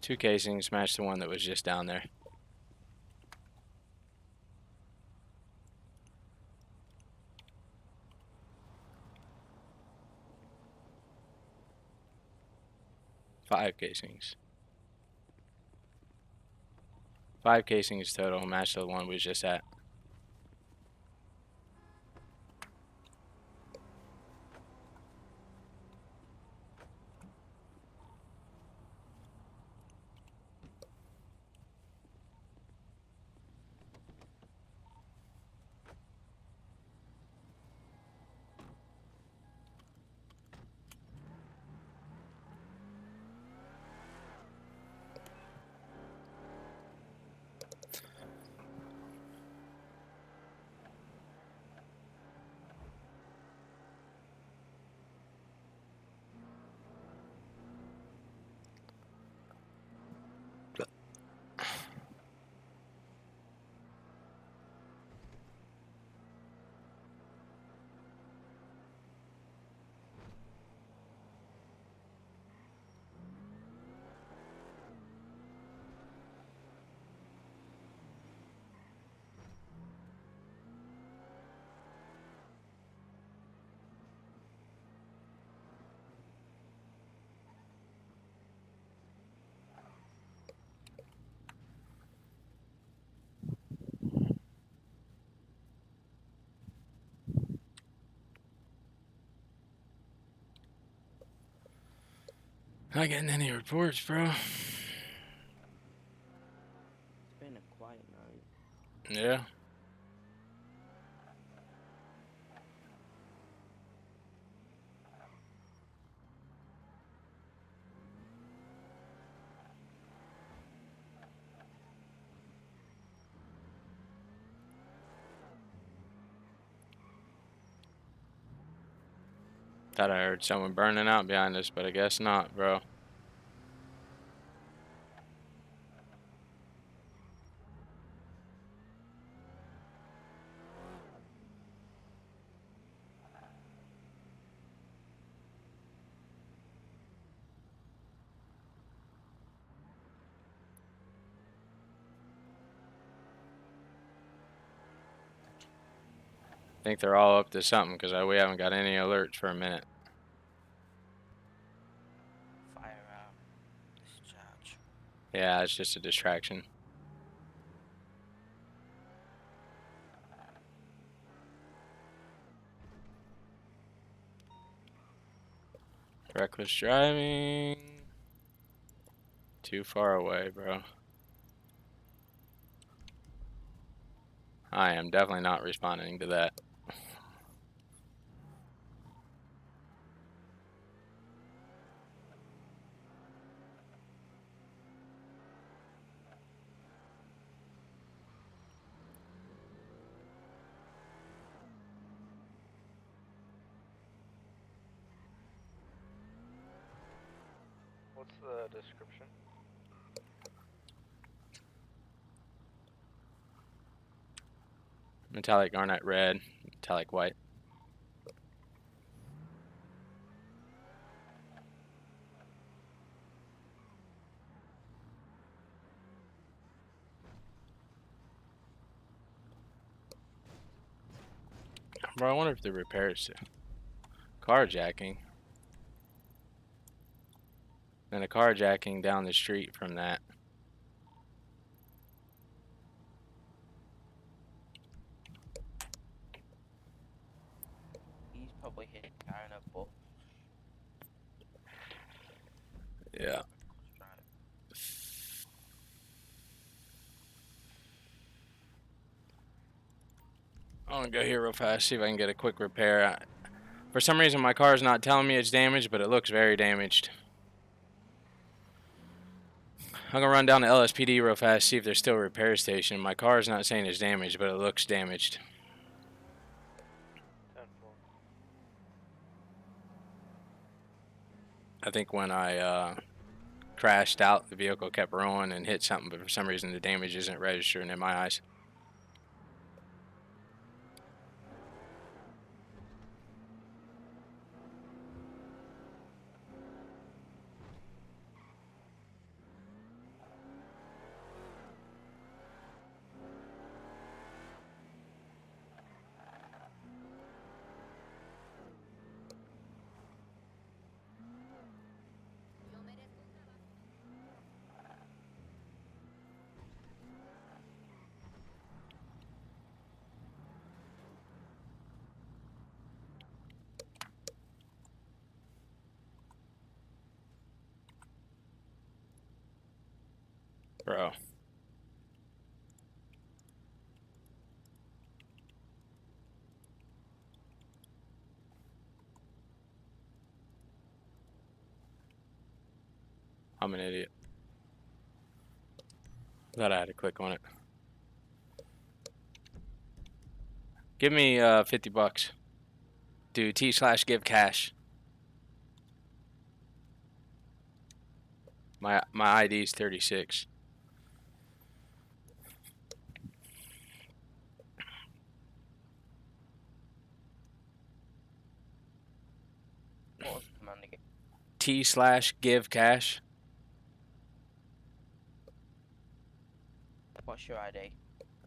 Two casings match the one that was just down there. Five casings. Five casings total match the one we was just at. Not getting any reports, bro. It's been a quiet night. Yeah. Thought I heard someone burning out behind us, but I guess not, bro. I think they're all up to something because we haven't got any alerts for a minute. Fire discharge. Yeah, it's just a distraction. Reckless driving. Too far away, bro. I am definitely not responding to that. What's the description? Metallic garnet red, metallic white. Bro, I wonder if the repairs to carjacking. And a carjacking down the street from that. He's probably hit a guy in a bush. Yeah. I'm gonna go here real fast, see if I can get a quick repair. For some reason, my car is not telling me it's damaged, but it looks very damaged. I'm gonna run down to LSPD real fast, see if there's still a repair station. My car is not saying it's damaged, but it looks damaged. 10-4. I think when I crashed out, the vehicle kept rolling and hit something, but for some reason the damage isn't registering in my eyes. Bro. I'm an idiot. Thought I had to click on it. Give me 50 bucks. Do T/give cash. My ID is 36. What was the command again? T/give cash. What's your ID?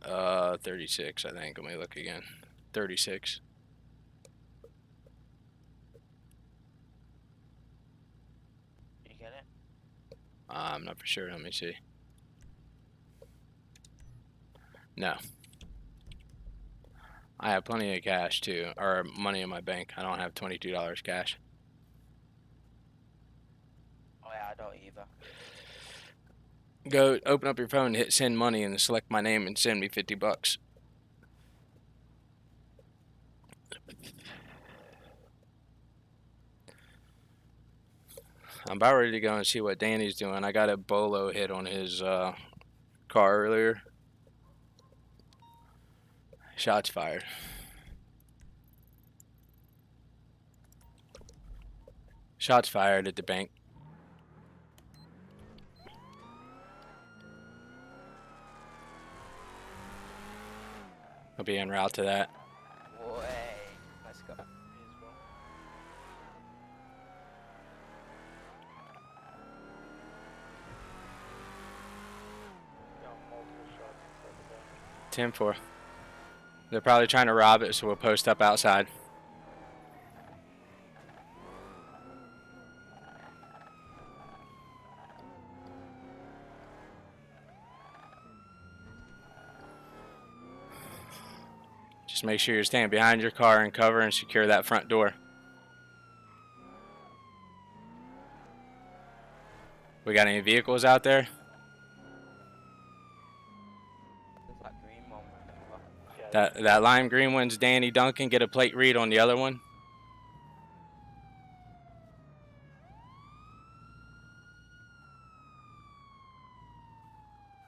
36, I think. Let me look again. 36. Did you get it? I'm not for sure. Let me see. No. I have plenty of cash too, or money in my bank. I don't have $22 cash. Oh yeah, I don't either. Go open up your phone, hit send money, and select my name and send me 50 bucks. I'm about ready to go and see what Danny's doing. I got a bolo hit on his car earlier. Shots fired. Shots fired at the bank. I'll be en route to that. Way. Let's go. Me as well. Got multiple shots inside the back. 10-4. They're probably trying to rob it, so we'll post up outside. Just make sure you're staying behind your car and cover and secure that front door. We got any vehicles out there? There's that green one. Yeah, That lime green one's Danny Duncan. Get a plate read on the other one.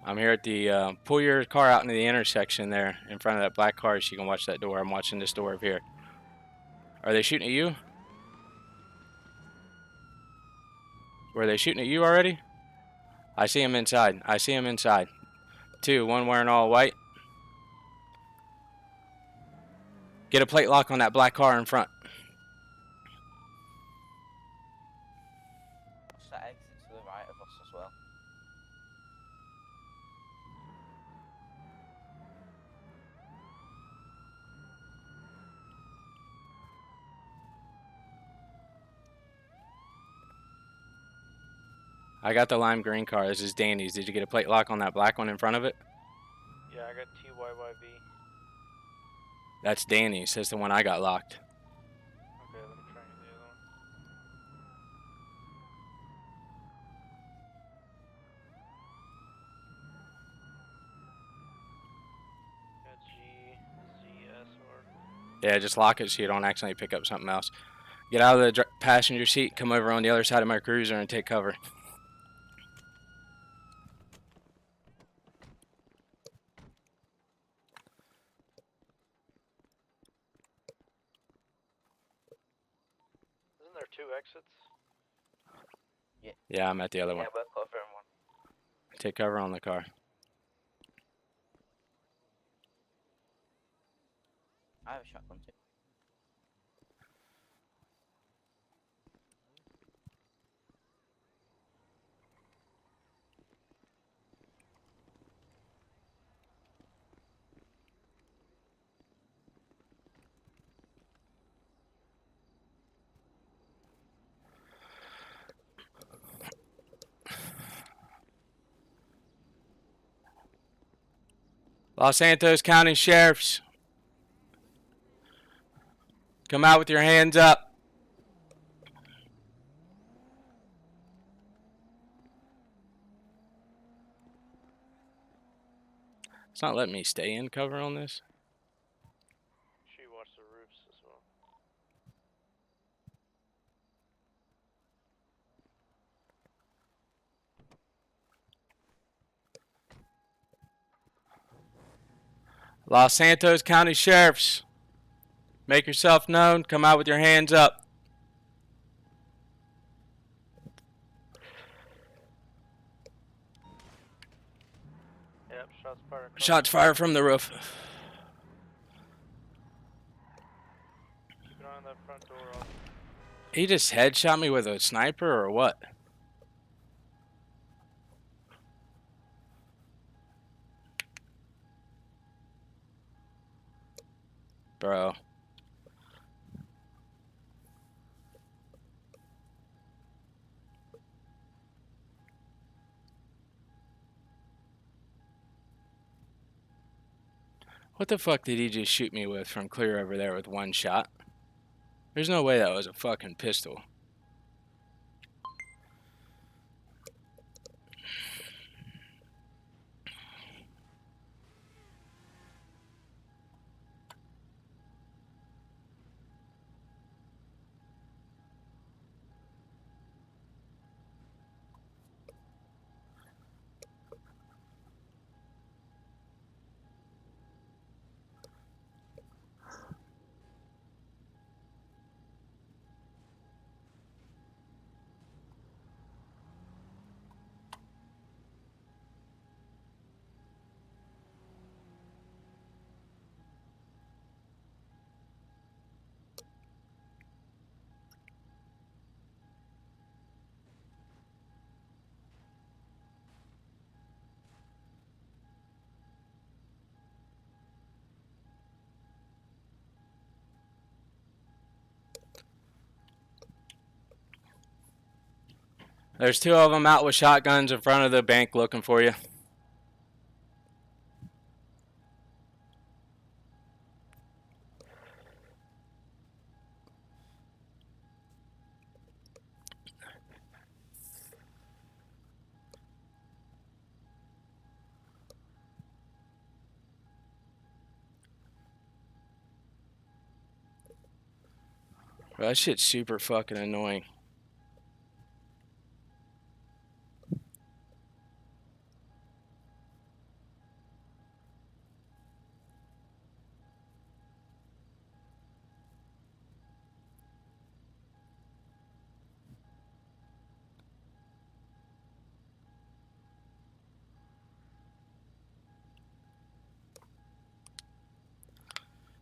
I'm here at the, pull your car out into the intersection there in front of that black car so you can watch that door. I'm watching this door over here. Are they shooting at you? Were they shooting at you already? I see him inside. I see him inside. One wearing all white. Get a plate lock on that black car in front. What's that exit to the right of us as well? I got the lime green car. This is Danny's. Did you get a plate lock on that black one in front of it? Yeah, I got TYYV. That's Danny's. That's the one I got locked. Okay, let me try and get the other one. Got GZS or. Yeah, just lock it so you don't accidentally pick up something else. Get out of the passenger seat, come over on the other side of my cruiser and take cover. Isn't there 2 exits? Yeah, I'm at the other one. Yeah, we're covering one. Take cover on the car. I have a shotgun too. Los Santos County Sheriffs, come out with your hands up. It's not letting me stay in cover on this. She watched the roofs as well. Los Santos County Sheriffs, make yourself known. Come out with your hands up. Yep, shots fired. Shots fired from the roof. Keep an eye on that front door. Off. He just headshot me with a sniper or what? Bro. What the fuck did he just shoot me with from clear over there with one shot? There's no way that was a fucking pistol. There's 2 of them out with shotguns in front of the bank looking for you. Bro, that shit's super fucking annoying.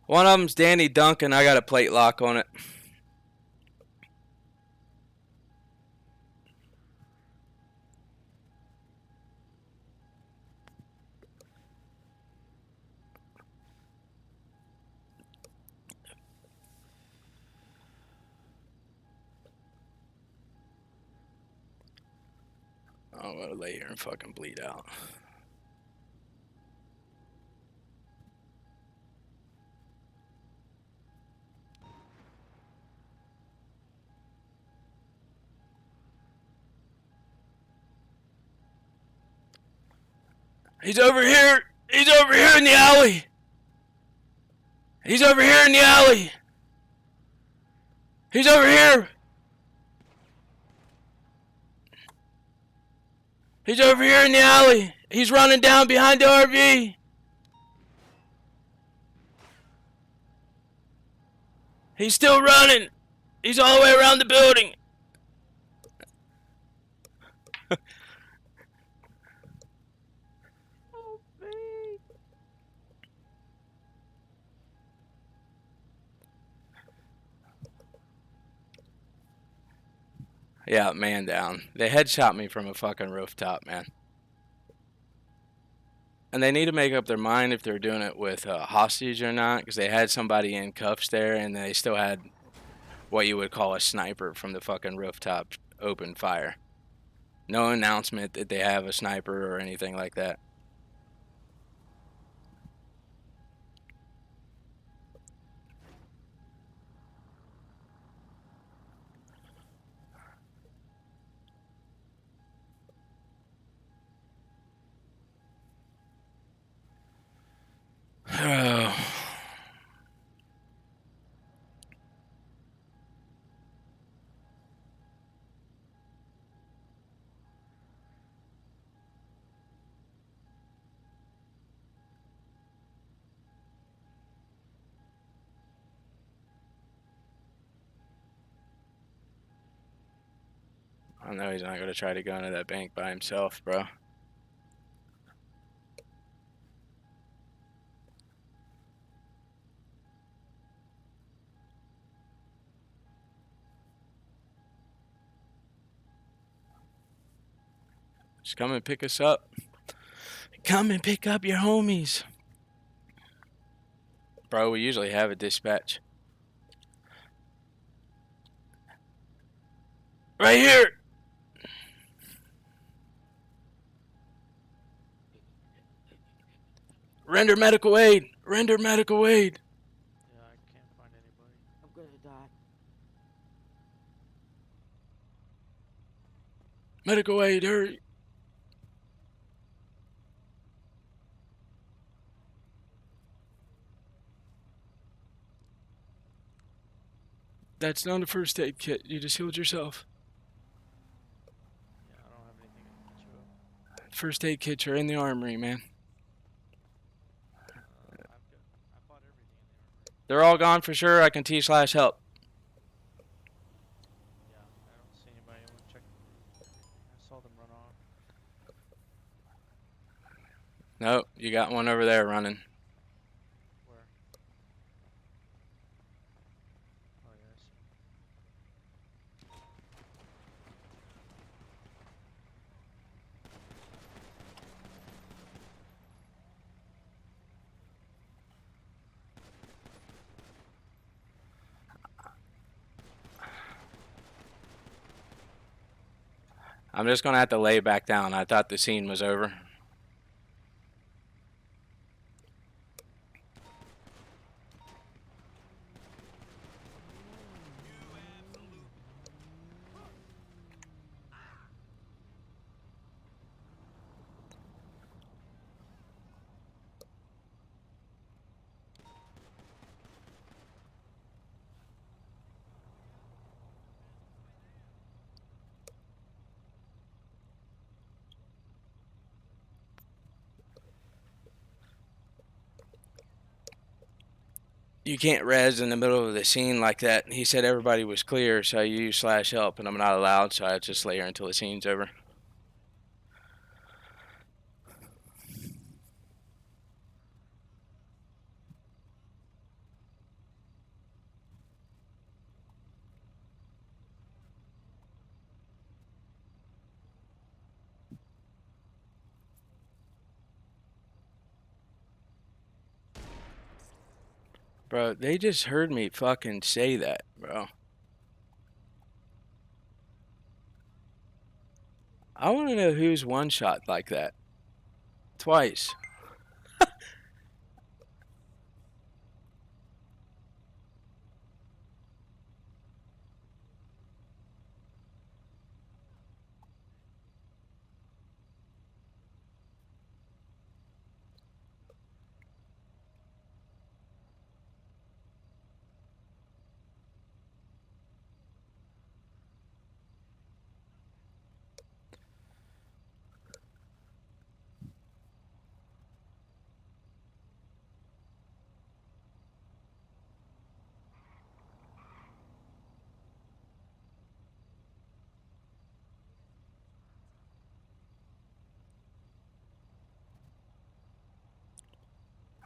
One of them's Danny Duncan. I got a plate lock on it. I'm gonna lay here and fucking bleed out. He's over here. He's over here in the alley. He's over here in the alley. He's over here. He's over here in the alley. He's running down behind the RV. He's still running. He's all the way around the building. Yeah, man down. They headshot me from a fucking rooftop, man. And they need to make up their mind if they're doing it with hostage or not, because they had somebody in cuffs there, and they still had what you would call a sniper from the fucking rooftop open fire. No announcement that they have a sniper or anything like that. Oh. I know he's not going to try to go into that bank by himself, bro. Just come and pick us up. Come and pick up your homies. Bro, we usually have a dispatch. Right here. Render medical aid. Render medical aid. Yeah, I can't find anybody. I'm gonna die. Medical aid, hurry. That's not a first aid kit. You just healed yourself. Yeah, I don't have anything to catch you up. First aid kits are in the armory, man. I bought everything in the armory. They're all gone for sure. I can T/help. Yeah, I don't see anybody. I went check everything. I saw them run off. Nope, you got one over there running. Where? Oh yeah, I see. I'm just going to have to lay back down. I thought the scene was over. You can't res in the middle of the scene like that. He said everybody was clear, so I used /help, and I'm not allowed, so I just lay here until the scene's over. Bro, they just heard me fucking say that, bro. I want to know who's one shot like that. Twice.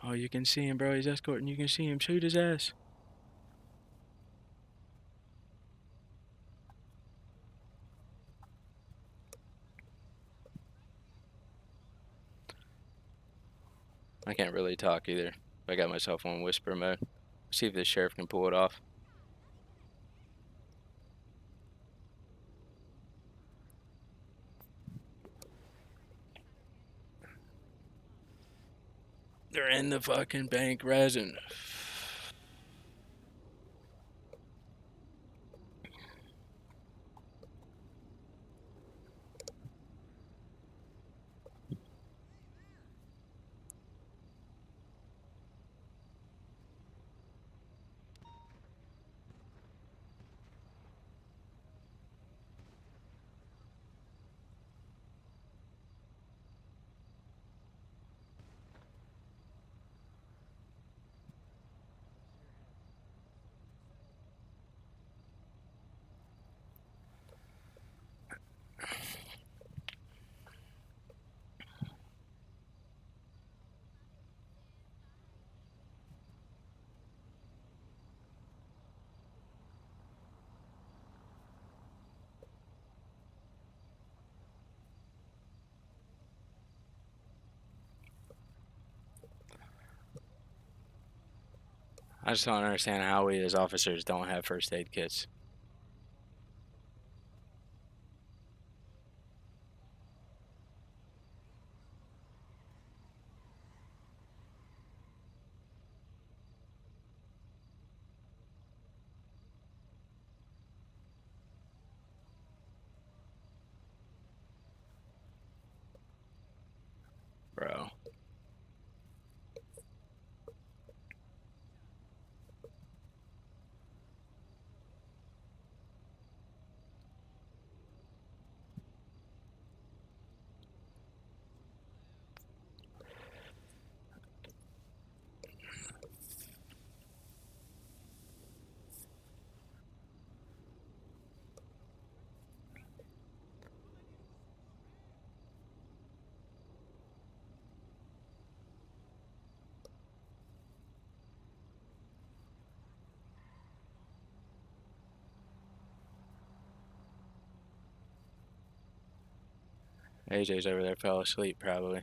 Oh, you can see him, bro. He's escorting. You can see him. Shoot his ass. I can't really talk either. I got myself on whisper mode. See if the sheriff can pull it off. They're in the fucking bank resin. I just don't understand how we as officers don't have first aid kits. Bro. AJ's over there, fell asleep probably.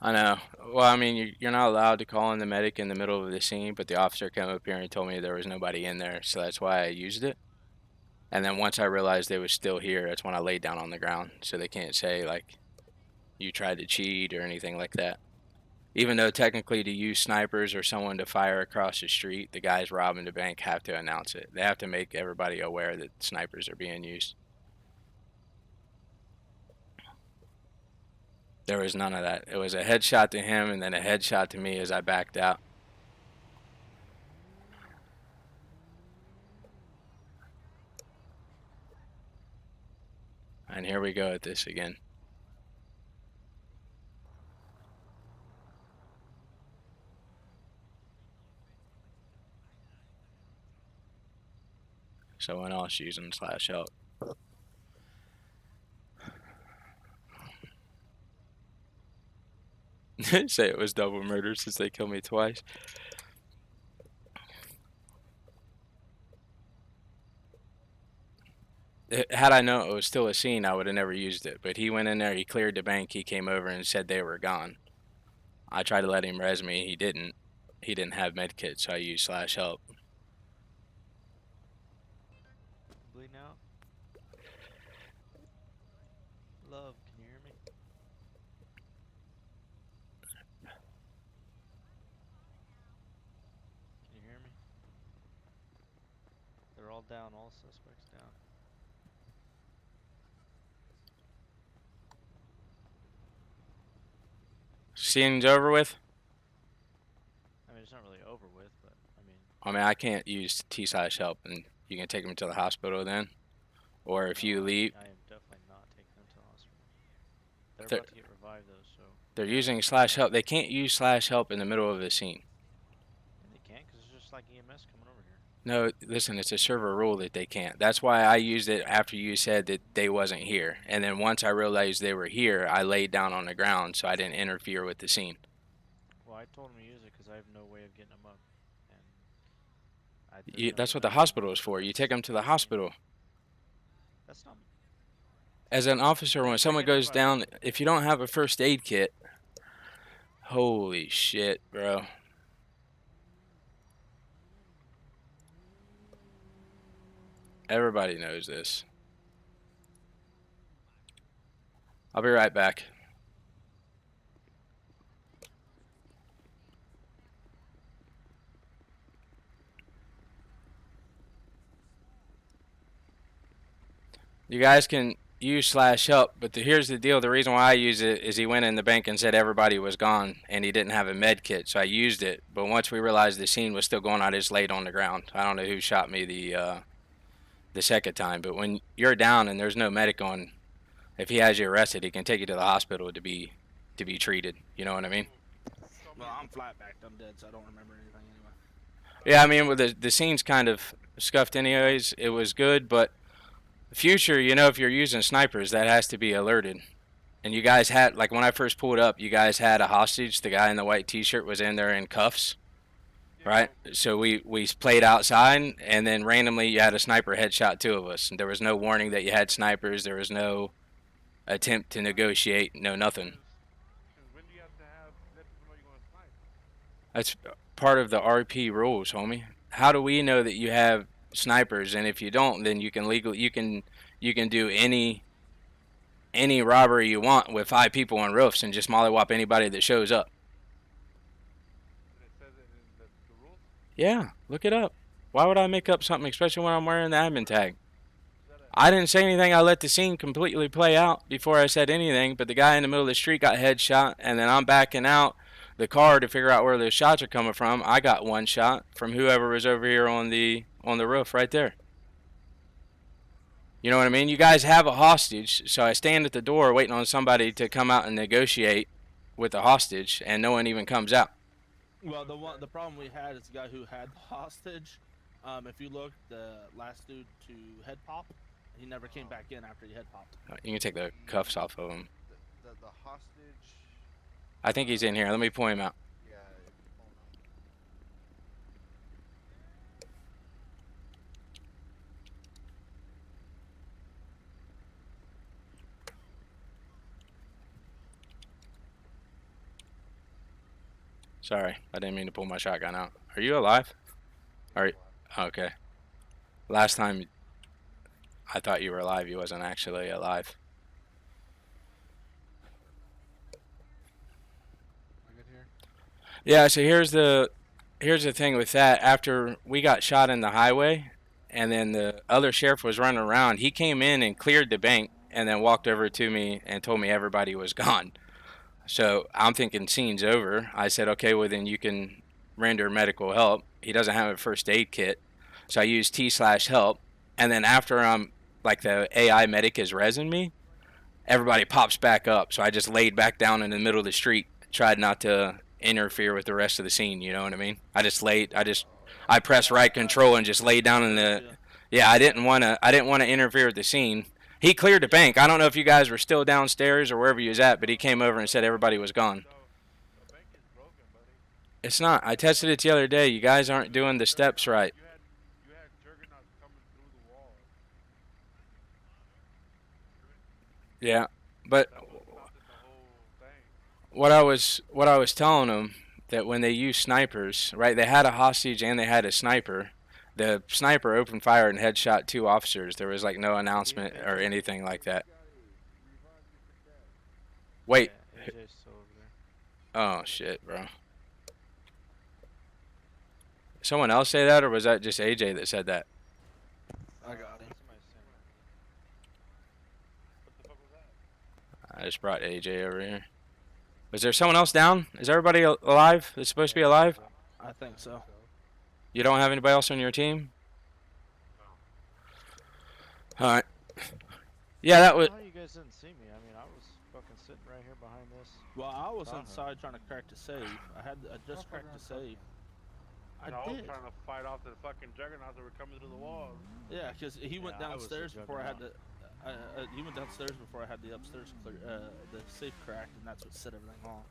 I know. Well, I mean, you're not allowed to call in the medic in the middle of the scene, but the officer came up here and told me there was nobody in there, so that's why I used it. And then once I realized they was still here, that's when I laid down on the ground, so they can't say, like, you tried to cheat or anything like that. Even though technically to use snipers or someone to fire across the street, the guys robbing the bank have to announce it. They have to make everybody aware that snipers are being used. There was none of that. It was a headshot to him and then a headshot to me as I backed out. And here we go at this again. Someone else using slash help. Say it was double murder since they killed me twice. Had I known it was still a scene, I would have never used it. But he went in there, he cleared the bank, he came over and said they were gone. I tried to let him res me, he didn't. He didn't have medkit, so I used slash help. Bleeding out. Love, can you hear me? Can you hear me? They're all down, all suspects down. Scene's over with? I mean, it's not really over with, but I can't use T slash help, and you can take them to the hospital then. Or if you leave. I am definitely not taking them to the hospital. They're about to get revived though, so. They're using slash help. They can't use slash help in the middle of a scene. And they can't, because it's just like EMS coming over here. No, listen, it's a server rule that they can't. That's why I used it after you said that they wasn't here. And then once I realized they were here, I laid down on the ground so I didn't interfere with the scene. Well, I told them to use it because I have no way of getting them up. And That's what the hospital is for. You take them to the hospital. That's not. As an officer, when someone goes down, if you don't have a first aid kit, holy shit, bro. Everybody knows this. I'll be right back. You guys can use slash help, but here's the deal. The reason why I use it is he went in the bank and said everybody was gone, and he didn't have a med kit, so I used it. But once we realized the scene was still going on, I just laid on the ground. I don't know who shot me the second time, but when you're down and there's no medic on, if he has you arrested, he can take you to the hospital to be treated. You know what I mean? Well, I'm flat backed. I'm dead, so I don't remember anything anyway. Yeah, I mean, well, the scene's kind of scuffed anyways. It was good, but future, if you're using snipers, that has to be alerted. And you guys had, like when I first pulled up, you guys had a hostage. The guy in the white t-shirt was in there in cuffs, right? So we played outside, and then randomly you had a sniper headshot two of us. And there was no warning that you had snipers. There was no attempt to negotiate, no nothing. When do you have to let people know you're going to snipe? That's part of the RP rules, homie. How do we know that you have snipers? And if you don't, then you can do any robbery you want with 5 people on roofs and just mollywop anybody that shows up. And it says it in the rules? Yeah, look it up. Why would I make up something, especially when I'm wearing the admin tag? I didn't say anything. I let the scene completely play out before I said anything, but the guy in the middle of the street got headshot, and then I'm backing out the car to figure out where those shots are coming from. I got one shot from whoever was over here on the roof right there. You know what I mean? You guys have a hostage, so I stand at the door waiting on somebody to come out and negotiate with the hostage, and no one even comes out. Well, the problem we had is the guy who had the hostage. If you look, the last dude to head pop, he never came back in after he head popped. You can take the cuffs off of him. The hostage. I think he's in here. Let me point him out. Yeah. Sorry, I didn't mean to pull my shotgun out. Are you alive? Okay. Last time I thought you were alive, you wasn't actually alive. I get here? Yeah, so here's the thing with that. After we got shot in the highway, and then the other sheriff was running around, he came in and cleared the bank, and then walked over to me and told me everybody was gone. So I'm thinking scene's over. I said, okay, well then you can render medical help. He doesn't have a first aid kit, so I used T/help, and then after like the AI medic is resing me, everybody pops back up. So I just laid back down in the middle of the street, tried not to interfere with the rest of the scene. You know what I mean? I pressed right control and just laid down in the. Yeah, I didn't want to interfere with the scene. He cleared the bank. I don't know if you guys were still downstairs or wherever you was at, but he came over and said everybody was gone. The bank is broken, buddy. It's not. I tested it the other day. You guys aren't doing the steps right. You had juggernauts coming through the wall. Yeah, but That was stopping the whole thing. what I was telling them that when they use snipers, right? They had a hostage and they had a sniper. The sniper opened fire and headshot two officers. There was like no announcement or anything like that. Wait. Yeah, AJ's still over there. Oh shit, bro. Someone else say that, or was that just AJ that said that? I got him. Somebody's saying What the fuck was that? I just brought AJ over here. Was there someone else down? Is everybody alive? That's supposed to be alive? I think so. You don't have anybody else on your team? Alright. Yeah, that was. How you guys didn't see me? I mean, I was fucking sitting right here behind this. Well, I was inside trying to crack the safe. I just cracked the safe. I was did. trying to fight off the fucking juggernauts that were coming through the walls. Yeah, because he went Yeah, I was the downstairs before I had the. juggernaut. He went downstairs before I had the upstairs clear, the safe cracked, and that's what set everything off.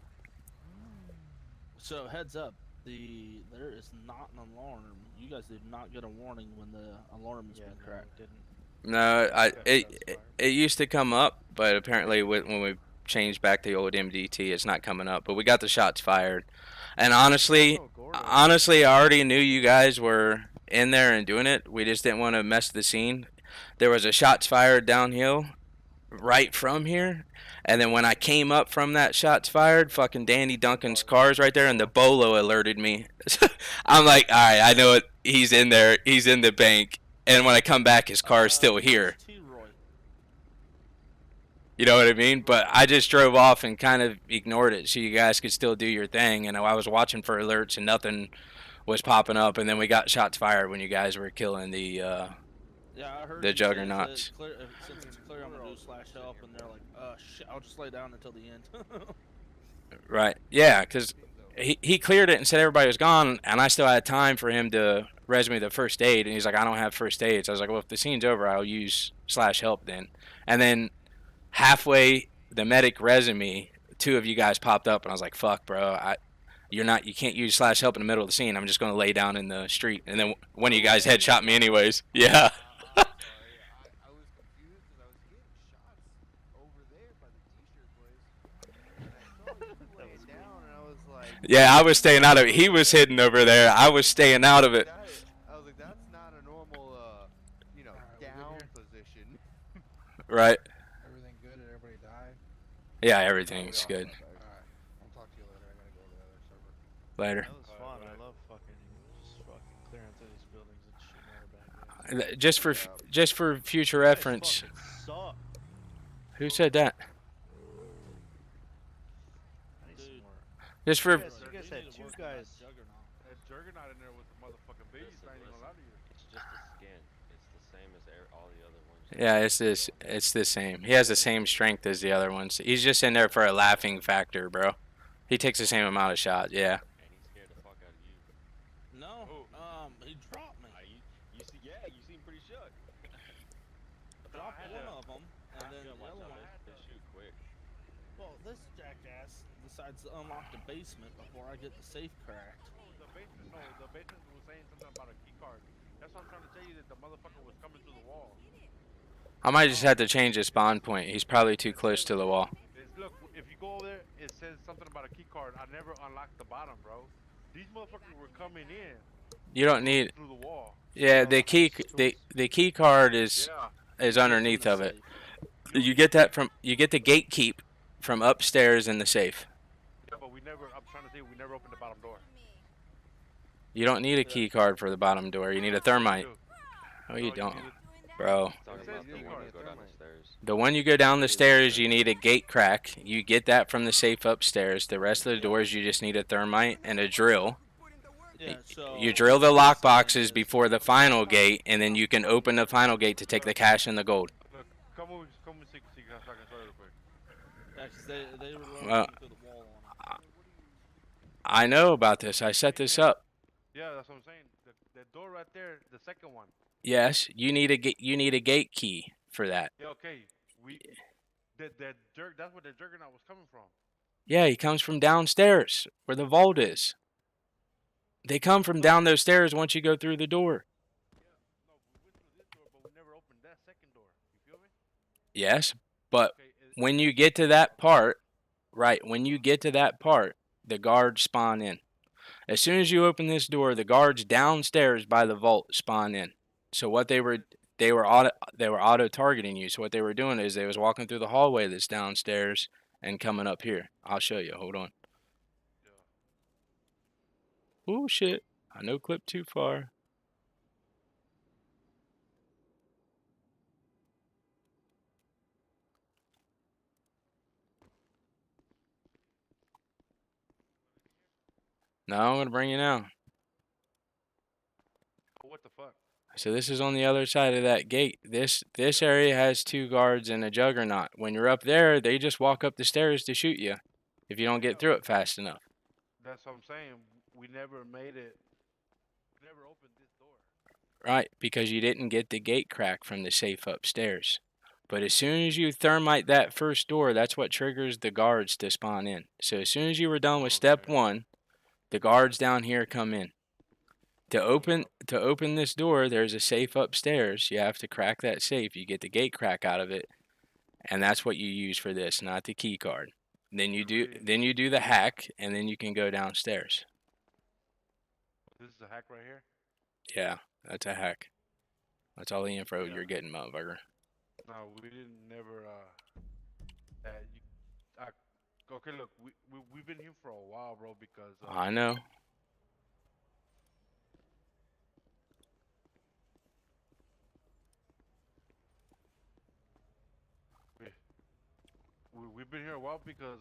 So heads up, there is not an alarm. You guys did not get a warning when the alarm has Yeah, been no, cracked. didn't. No, Okay, that's fine. it used to come up, but apparently when we changed back to the old MDT, it's not coming up. But we got the shots fired, and honestly, Oh, Gordo. I already knew you guys were in there and doing it. We just didn't want to mess the scene. There was a shots fired downhill, right from here, and then when I came up from that shots fired, fucking Danny Duncan's car's right there, and the bolo alerted me. I'm like, all right, I know it. He's in there. He's in the bank. And when I come back, his car's still here. You know what I mean? But I just drove off and kind of ignored it so you guys could still do your thing. And I was watching for alerts and nothing was popping up. And then we got shots fired when you guys were killing the Yeah, I heard the you say juggernauts. since it's clear, I'm gonna do /help, and they're like, shit, I'll just lay down until the end. Right. Yeah, because he cleared it and said everybody was gone, and I still had time for him to res me the first aid. And he's like, I don't have first aid. So I was like, well, if the scene's over, I'll use /help then. And then halfway, the medic resing me, two of you guys popped up, and I was like, fuck, bro. You can't use /help in the middle of the scene. I'm just going to lay down in the street. And then one of you guys headshot me anyways. Yeah. I was confused because I was getting shots over there by the t-shirt place. And I saw you laying down and I was like... Yeah, I was staying out of it. He was hidden over there. I was staying out of it. I was like, that's not a normal, down position. Right. Everything good? Did everybody die? Yeah, everything's good. Alright. I'll talk to you later. I gotta go to the other server. Later. That was fun. I love just fucking clearing through these buildings and shooting all the bad guys. Just for future reference. Suck. Who said that? I need some more. Just for You guys had two guys. That juggernaut in there with the motherfucking beast. I ain't gonna lie to you. It's just a skin. It's the same as all the other ones. yeah, it's the same. He has the same strength as the other ones. He's just in there for a laughing factor, bro. He takes the same amount of shots. Yeah. And he's scared the fuck out of you. No, he dropped me. You seem pretty shook. Dropped one of them, and then the other one. They shoot quick. Well, this jackass decides to unlock the basement before I get the safe cracked. The basement was saying something about a key card. That's what I'm trying to tell you, that the motherfucker was coming through the wall. I might just have to change his spawn point. He's probably too close to the wall. Look, if you go over there, it says something about a key card. I never unlocked the bottom, bro. These motherfuckers were coming in You don't need. through the wall. Yeah, the key card is underneath of it. You get the gatekeep from upstairs in the safe. Yeah, but but we never. I'm trying to say we never opened the bottom door. You don't need a key card for the bottom door. You need a thermite. Oh, you don't, bro. Talking about the one to go down the stairs. The one you go down the stairs, you need a gate crack. You get that from the safe upstairs. The rest of the doors, you just need a thermite and a drill. Yeah, so You drill the lock boxes before the final gate, and then you can open the final gate to take the cash and the gold. Look, come over so I can show you real quick. yeah, 'cause they were running Well, through the wall on it. I know about this. I set this up. Yeah, that's what I'm saying. The door right there, the second one. Yes, you need a gate key for that. Yeah, okay. That jerk. That's where the juggernaut was coming from. Yeah, he comes from downstairs where the vault is. They come from down those stairs once you go through the door. No, we went through this door, but we never opened that second door. You feel me? Yes, but when you get to that part, right, when you get to that part, the guards spawn in. As soon as you open this door, the guards downstairs by the vault spawn in. So what they were auto targeting you. So what they were doing is they was walking through the hallway that's downstairs and coming up here. I'll show you. Hold on. Oh shit. I know clip too far. No, I'm gonna bring you now. What the fuck? So this is on the other side of that gate. This area has 2 guards and a juggernaut. When you're up there, they just walk up the stairs to shoot you if you don't get through it fast enough. That's what I'm saying. We never made it. Never opened this door. Right, because you didn't get the gate crack from the safe upstairs. But as soon as you thermite that first door, that's what triggers the guards to spawn in. So as soon as you were done with step 1, the guards down here come in. To open this door, there's a safe upstairs. You have to crack that safe. You get the gate crack out of it, and that's what you use for this, not the key card. Then you do the hack, and then you can go downstairs. This is a hack right here. Yeah, that's a hack. That's all the info you're getting, motherfucker. No, we didn't never. Okay, look, we've been here for a while, bro. Because I know. We've been here a while because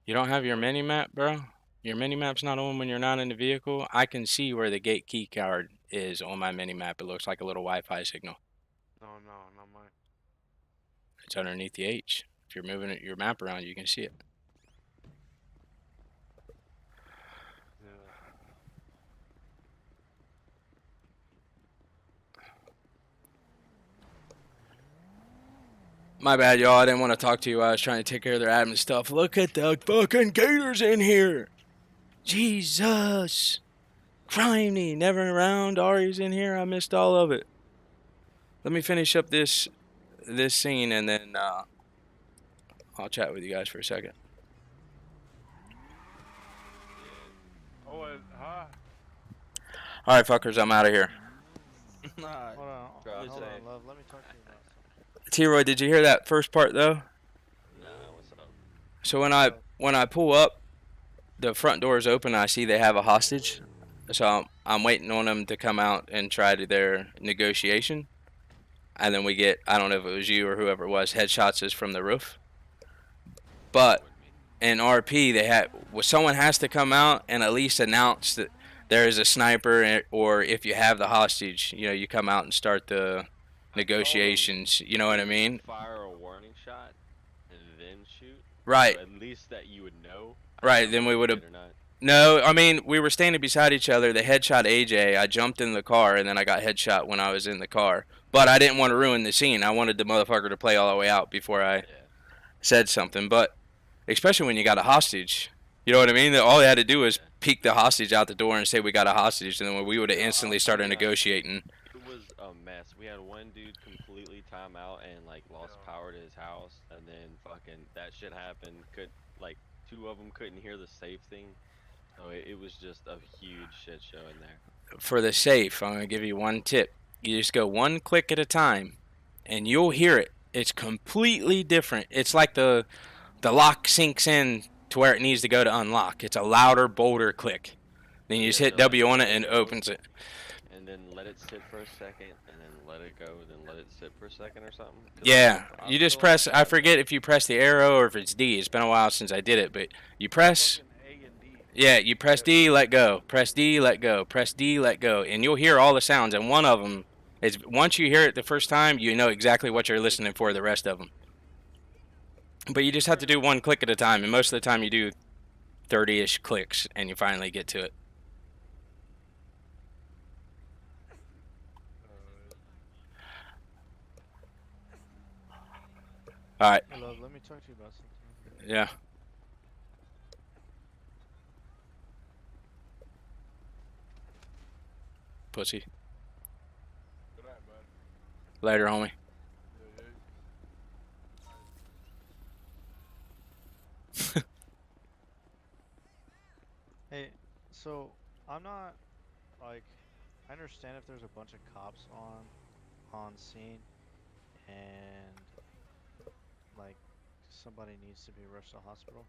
You don't have your mini map, bro? Your mini map's not on when you're not in the vehicle? I can see where the gate key card is on my mini map. It looks like a little Wi-Fi signal. No, not mine. It's underneath the H. If you're moving your map around, you can see it. Yeah. My bad, y'all. I didn't want to talk to you. I was trying to take care of their admin stuff. Look at the fucking gators in here. Jesus. Crimey. Never around. Ari's in here. I missed all of it. Let me finish up this scene, and then I'll chat with you guys for a second. Oh, huh? All right, fuckers. I'm out of here. Hold on, love. Let me talk to you about something. T-Roy, did you hear that first part, though? Nah, what's up? So when I pull up, the front door is open. I see they have a hostage. So I'm waiting on them to come out and try to their negotiation. And then we get, I don't know if it was you or whoever it was, headshots us from the roof. But in RP, someone has to come out and at least announce that there is a sniper, or if you have the hostage, you come out and start the negotiations. You know what I mean? Fire a warning shot and then shoot. Right. So at least that you would know. Right. Then we would have. No, I mean, we were standing beside each other. They headshot AJ. I jumped in the car, and then I got headshot when I was in the car. But I didn't want to ruin the scene. I wanted the motherfucker to play all the way out before I said something. But especially when you got a hostage. You know what I mean? All they had to do was peek the hostage out the door and say we got a hostage, and then we would have instantly started negotiating. It was a mess. We had one dude completely time out and lost power to his house, and then fucking that shit happened. Two of them couldn't hear the safe thing. So it was just a huge shit show in there. For the safe, I'm going to give you one tip. You just go one click at a time, and you'll hear it. It's completely different. It's like the lock sinks in to where it needs to go to unlock. It's a louder, bolder click. Then you just hit W on it and it opens it. And then let it sit for a second, and then let it go, then let it sit for a second or something? Yeah, you just press, I forget if you press the arrow or if it's D. It's been a while since I did it, but you press, yeah, you press D, let go, press D, let go, press D, let go, and you'll hear all the sounds, and one of them is, once you hear it the first time, you know exactly what you're listening for the rest of them. But you just have to do one click at a time, and most of the time you do 30-ish clicks, and you finally get to it. All right. Hey, love, let me talk to you about something. Yeah. Pussy. Good night, bud. Later, homie. Hey, so I'm not like I understand if there's a bunch of cops on scene and like somebody needs to be rushed to hospital,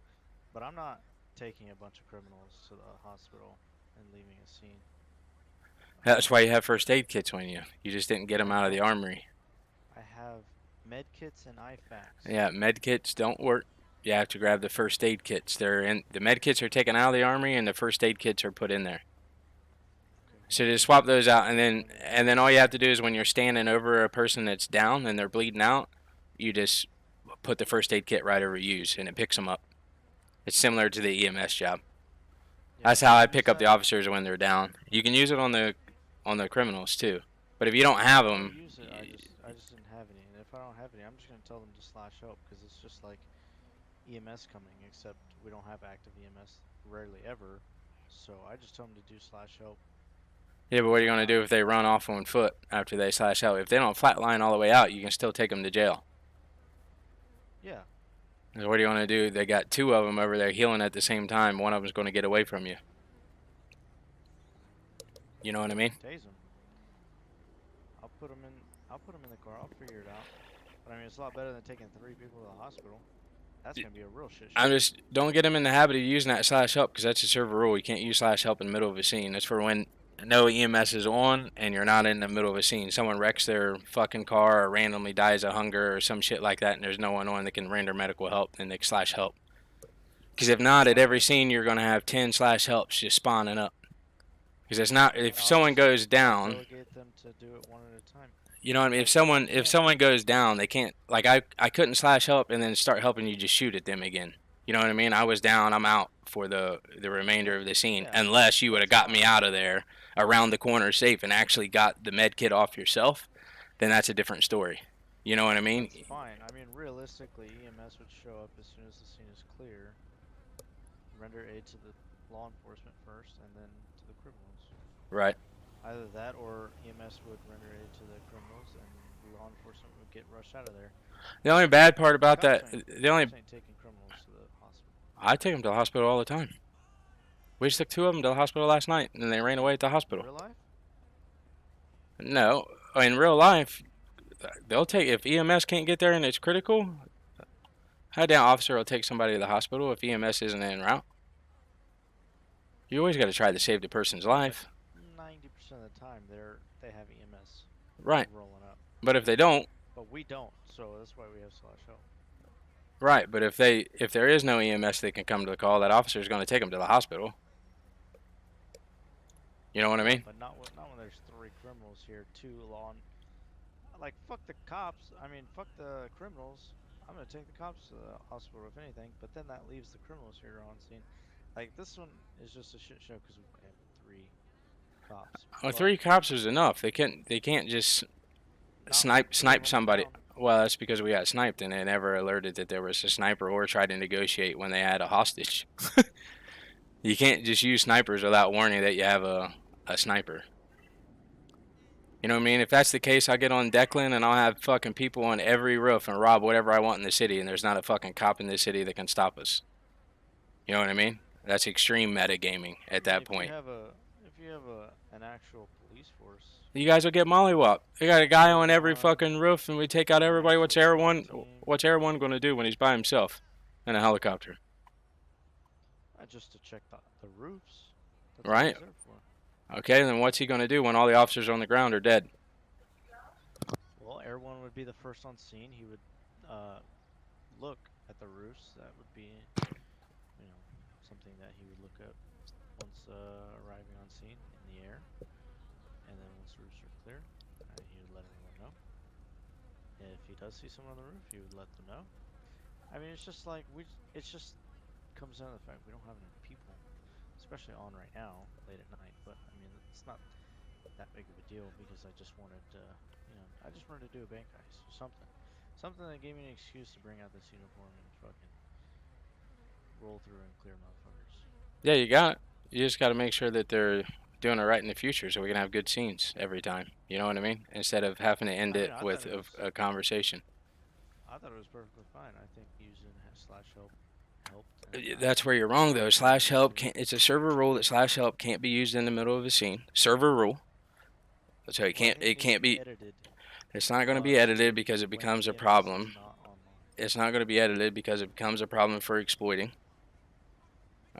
but I'm not taking a bunch of criminals to the hospital and leaving a scene. That's why you have first aid kits on you. You just didn't get them out of the armory. I have med kits and IFAKs. Yeah, med kits don't work. You have to grab the first aid kits. They're in the med kits are taken out of the armory and the first aid kits are put in there. So just swap those out, and then all you have to do is when you're standing over a person that's down and they're bleeding out, you just put the first aid kit right over use, and it picks them up. It's similar to the EMS job. That's how I pick up the officers when they're down. You can use it on the criminals too, but if you don't have them, I just didn't have any, and if I don't have any, I'm just gonna tell them to slash help because it's just like EMS coming, except we don't have active EMS, rarely ever. So I just tell them to do slash help. yeah, but what are you going to do if they run off on foot after they slash out? If they don't flatline all the way out, you can still take them to jail. Yeah. So what are you going to do? They got two of them over there healing at the same time. One of them's going to get away from you. You know what I mean? Tase them. I'll put them in the car. I'll figure it out. But I mean, it's a lot better than taking 3 people to the hospital. That's gonna be a real shit show. I'm just don't get them in the habit of using that slash help because that's a server rule. You can't use slash help in the middle of a scene. That's for when no EMS is on and you're not in the middle of a scene. Someone wrecks their fucking car or randomly dies of hunger or some shit like that, and there's no one on that can render medical help. Then they slash help. Because if not, at every scene you're gonna have 10 slash helps just spawning up. Because it's not if someone goes down. Delegate them to do it one at a time. You know what I mean? If someone goes down, they can't, like I couldn't slash help and then start helping you just shoot at them again. You know what I mean? I was down, I'm out for the remainder of the scene, unless you would have got me out of there around the corner safe and actually got the med kit off yourself, then that's a different story. You know what I mean? That's fine. I mean, realistically, EMS would show up as soon as the scene is clear, render aid to the law enforcement first, and then to the criminals. Right. Either that or EMS would render aid to the criminals and law enforcement would get rushed out of there. The only bad part about that, the only taking criminals to the hospital. I take them to the hospital all the time. We just took 2 of them to the hospital last night, and they ran away at the hospital. In real life? No, in real life, they'll take if EMS can't get there and it's critical. How down officer will take somebody to the hospital if EMS isn't en route. You always got to try to save the person's life. 90% of the time, they have EMS. Right. Rolling up. But if they don't. But we don't, so that's why we have slash help. Right, but if there is no EMS that can come to the call, that officer is going to take them to the hospital. You know what I mean? But not when there's 3 criminals here, 2 law. Like fuck the cops. I mean, fuck the criminals. I'm gonna take the cops to the hospital if anything. But then that leaves the criminals here on scene. Like this one is just a shit show because we have 3 cops. Well, 3 cops is enough. They can't just snipe somebody. Well, that's because we got sniped and they never alerted that there was a sniper or tried to negotiate when they had a hostage. You can't just use snipers without warning that you have a sniper. You know what I mean? If that's the case, I'll get on Declan and I'll have fucking people on every roof and rob whatever I want in the city, and there's not a fucking cop in this city that can stop us. You know what I mean? That's extreme metagaming at that point. If you have an actual police force. You guys will get mollywopped. They got a guy on every fucking roof and we take out everybody. What's everyone going to do when he's by himself in a helicopter? Just to check the roofs. That's Right. what he's there for. Okay, then what's he going to do when all the officers on the ground are dead? Well, Air One would be the first on scene. He would look at the roofs. That would be, something that he would look at once arriving on scene in the air. And then once the roofs are clear, he would let everyone know. If he does see someone on the roof, he would let them know. I mean, it's just like it just comes down to the fact we don't have enough people, especially on right now, late at night. But I mean, it's not that big of a deal because I just wanted to, I just wanted to do a bank heist or something that gave me an excuse to bring out this uniform and fucking roll through and clear motherfuckers. Yeah, you just got to make sure that they're doing it right in the future so we can have good scenes every time. You know what I mean? Instead of having to end it with a conversation. I thought it was perfectly fine. I think using /help helped. That's where you're wrong though. /help can't. It's a server rule that /help can't be used in the middle of a scene. Server rule. So it can't. It can't be. Edited. It's not going to be edited because it becomes a problem. It's not going to be edited because it becomes a problem for exploiting.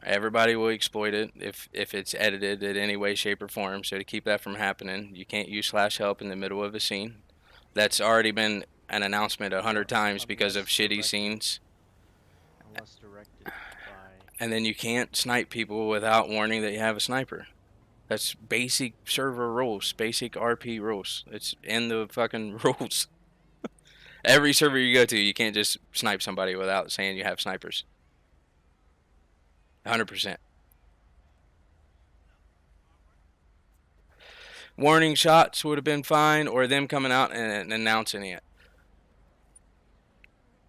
Everybody will exploit it if it's edited in any way, shape, or form. So to keep that from happening, you can't use /help in the middle of a scene. That's already been an announcement 100 times because of shitty scenes. Unless directed by. And then you can't snipe people without warning that you have a sniper. That's basic server rules, basic RP rules. It's in the fucking rules. Every server you go to, you can't just snipe somebody without saying you have snipers. 100%. Warning shots would have been fine, or them coming out and announcing it.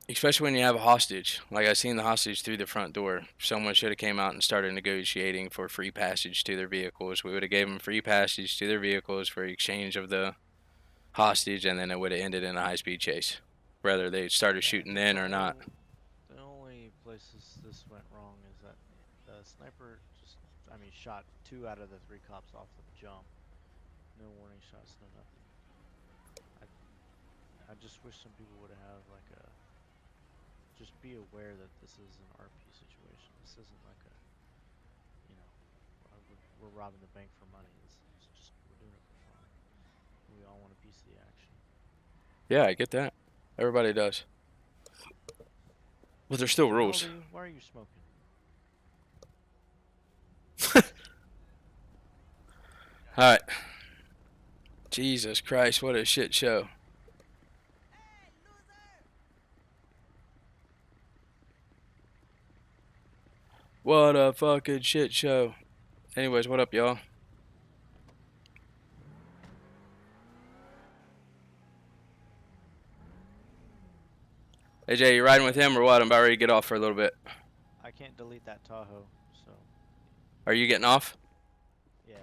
Especially when you have a hostage. Like I seen the hostage through the front door. Someone should have came out and started negotiating for free passage to their vehicles. We would have gave them free passage to their vehicles for exchange of the hostage, and then it would have ended in a high-speed chase. Whether they started shooting then or not. The only places this went wrong is that the sniper shot 2 out of the 3 cops off the jump. No warning shots, no nothing. I just wish some people would have like just be aware that this is an RP situation. This isn't like a, we're robbing the bank for money. It's just, we're doing it for fun. We all want a piece of the action. Yeah, I get that. Everybody does. But there's still rules. Why are you smoking? Alright. Jesus Christ, what a shit show. What a fucking shit show. Anyways, what up, y'all? AJ, you riding with him or what? I'm about ready to get off for a little bit. I can't delete that Tahoe, so. Are you getting off? Yeah.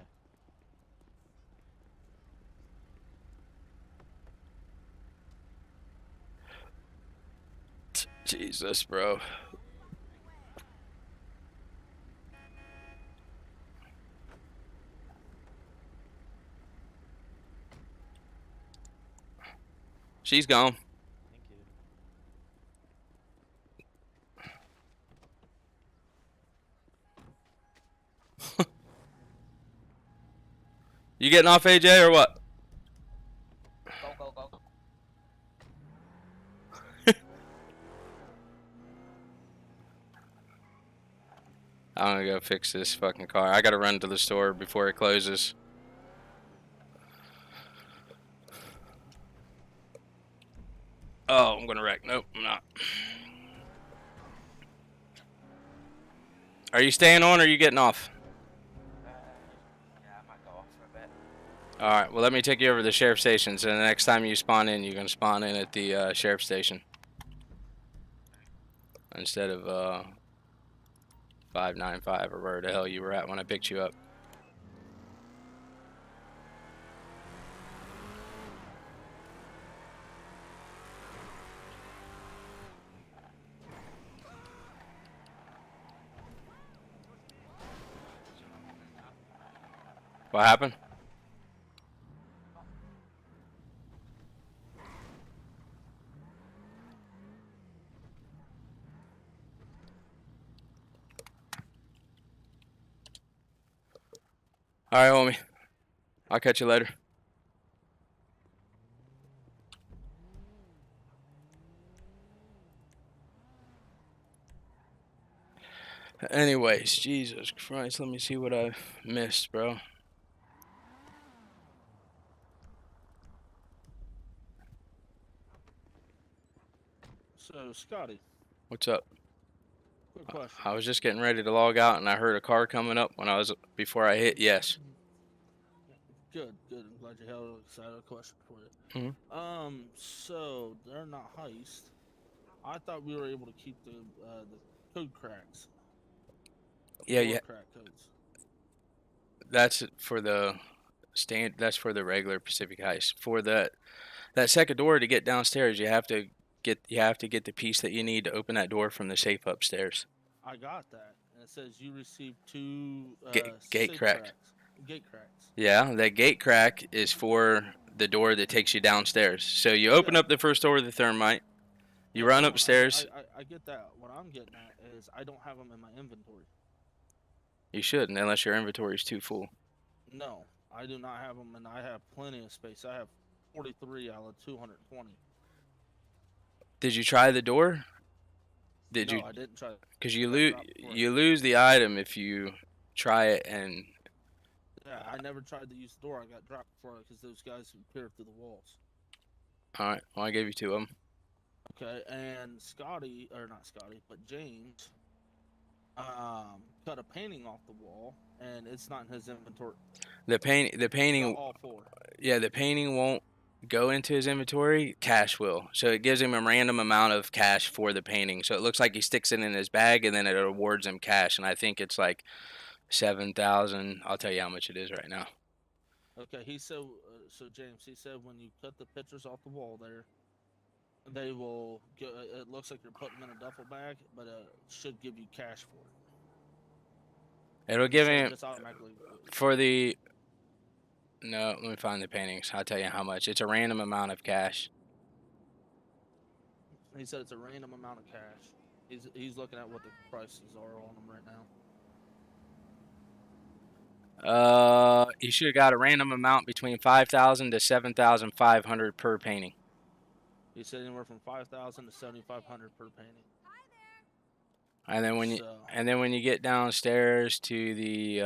Jesus, bro. She's gone. Thank you. You getting off, AJ, or what? Go, go, go. I'm gonna go fix this fucking car. I gotta run to the store before it closes. Oh, I'm gonna wreck. Nope, I'm not. Are you staying on or are you getting off? Yeah, I might go off for a bit. Alright, well let me take you over to the sheriff's station. So the next time you spawn in, you're gonna spawn in at the sheriff's station. Instead of 595 or where the hell you were at when I picked you up. What happened? All right, homie. I'll catch you later. Anyways, Jesus Christ, let me see what I missed, bro. So, Scotty, What's up? quick question. I was just getting ready to log out, and I heard a car coming up when I was before I hit yes. Good, good. I'm glad you held it 'cause I had a question for you. So they're not heist. I thought we were able to keep the code cracks. Yeah, Door yeah. crack codes. That's for the That's for the regular Pacific heist. For that second door to get downstairs, you have to get the piece that you need to open that door from the safe upstairs. I got that, and it says you received 2 Gate safe crack. cracks. Gate cracks. Yeah, that gate crack is for the door that takes you downstairs. So you open up the first door with the thermite. You run hold on. upstairs. I get that. What I'm getting at is I don't have them in my inventory. You shouldn't, unless your inventory is too full. No, I do not have them, and I have plenty of space. I have 43 out of 220. Did you try the door? No, I didn't try. Because you lose the item if you try it and. Yeah, I never tried to use the door. I got dropped for it because those guys appeared through the walls. All right. Well, I gave you 2 of them. Okay, and Scotty, or not Scotty, but James, cut a painting off the wall, and it's not in his inventory. The painting. All 4. Yeah, the painting won't go into his inventory. Cash will. So it gives him a random amount of cash for the painting. So it looks like he sticks it in his bag, and then it awards him cash. And I think it's like 7,000. I'll tell you how much it is right now. Okay, he said. So James, he said when you cut the pictures off the wall there, they will. It looks like you're putting them in a duffel bag, but should give you cash for it. It'll give him just automatically for the. No, let me find the paintings. I'll tell you how much. It's a random amount of cash. He said it's a random amount of cash. He's looking at what the prices are on them right now. You should have got a random amount between 5,000 to 7,500 per painting. He said anywhere from 5,000 to 7,500 per painting. And then when you get downstairs to the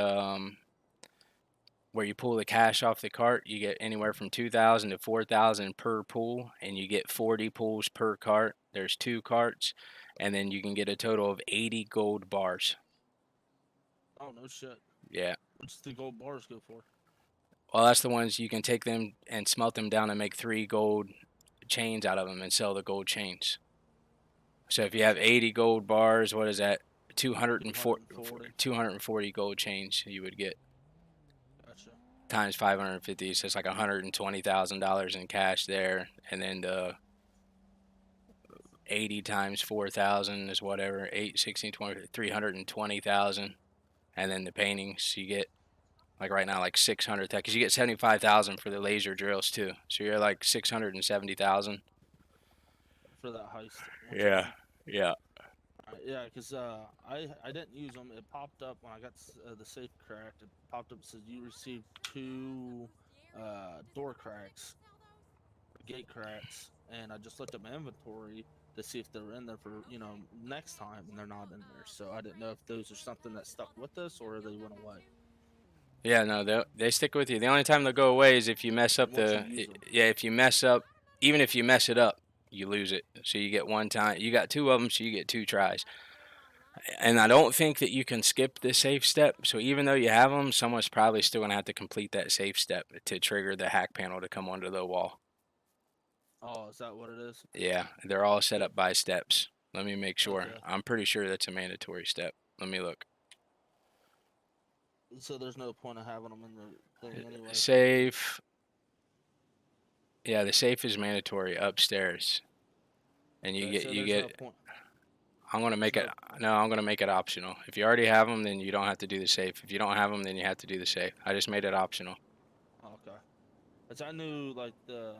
where you pull the cash off the cart, you get anywhere from 2,000 to 4,000 per pool, and you get 40 pulls per cart. There's 2 carts, and then you can get a total of 80 gold bars. Oh no shit. Yeah. What's the gold bars go for? Well, that's the ones you can take them and smelt them down and make 3 gold chains out of them and sell the gold chains. So if you have 80 gold bars, what is that? 240 gold chains you would get. Gotcha. Times 550, so it's like $120,000 in cash there, and then the 80 times 4,000 is whatever, 8, 16, 20, 320,000, and then the paintings you get, like right now, like 600, because you get 75,000 for the laser drills too, so you're like 670,000 for that heist. Yeah. Yeah, because I didn't use them. It popped up when I got the safe cracked. It popped up and said you received 2 door cracks, gate cracks, and I just looked at my inventory to see if they were in there for next time, and they're not in there. So I didn't know if those are something that stuck with us or they went away. Yeah, no, they stick with you. The only time they'll go away is if you mess up if you mess up, even if you mess it up, you lose it. So you get 1 time. You got 2 of them, so you get 2 tries. And I don't think that you can skip the safe step. So even though you have them, someone's probably still going to have to complete that safe step to trigger the hack panel to come onto the wall. Oh, is that what it is? Yeah, they're all set up by steps. Let me make sure. Okay. I'm pretty sure that's a mandatory step. Let me look. So there's no point of having them in the thing anyway. Safe. Yeah, the safe is mandatory upstairs, and you get. No I'm gonna make it. No, I'm gonna make it optional. If you already have them, then you don't have to do the safe. If you don't have them, then you have to do the safe. I just made it optional. Okay. As I knew, like the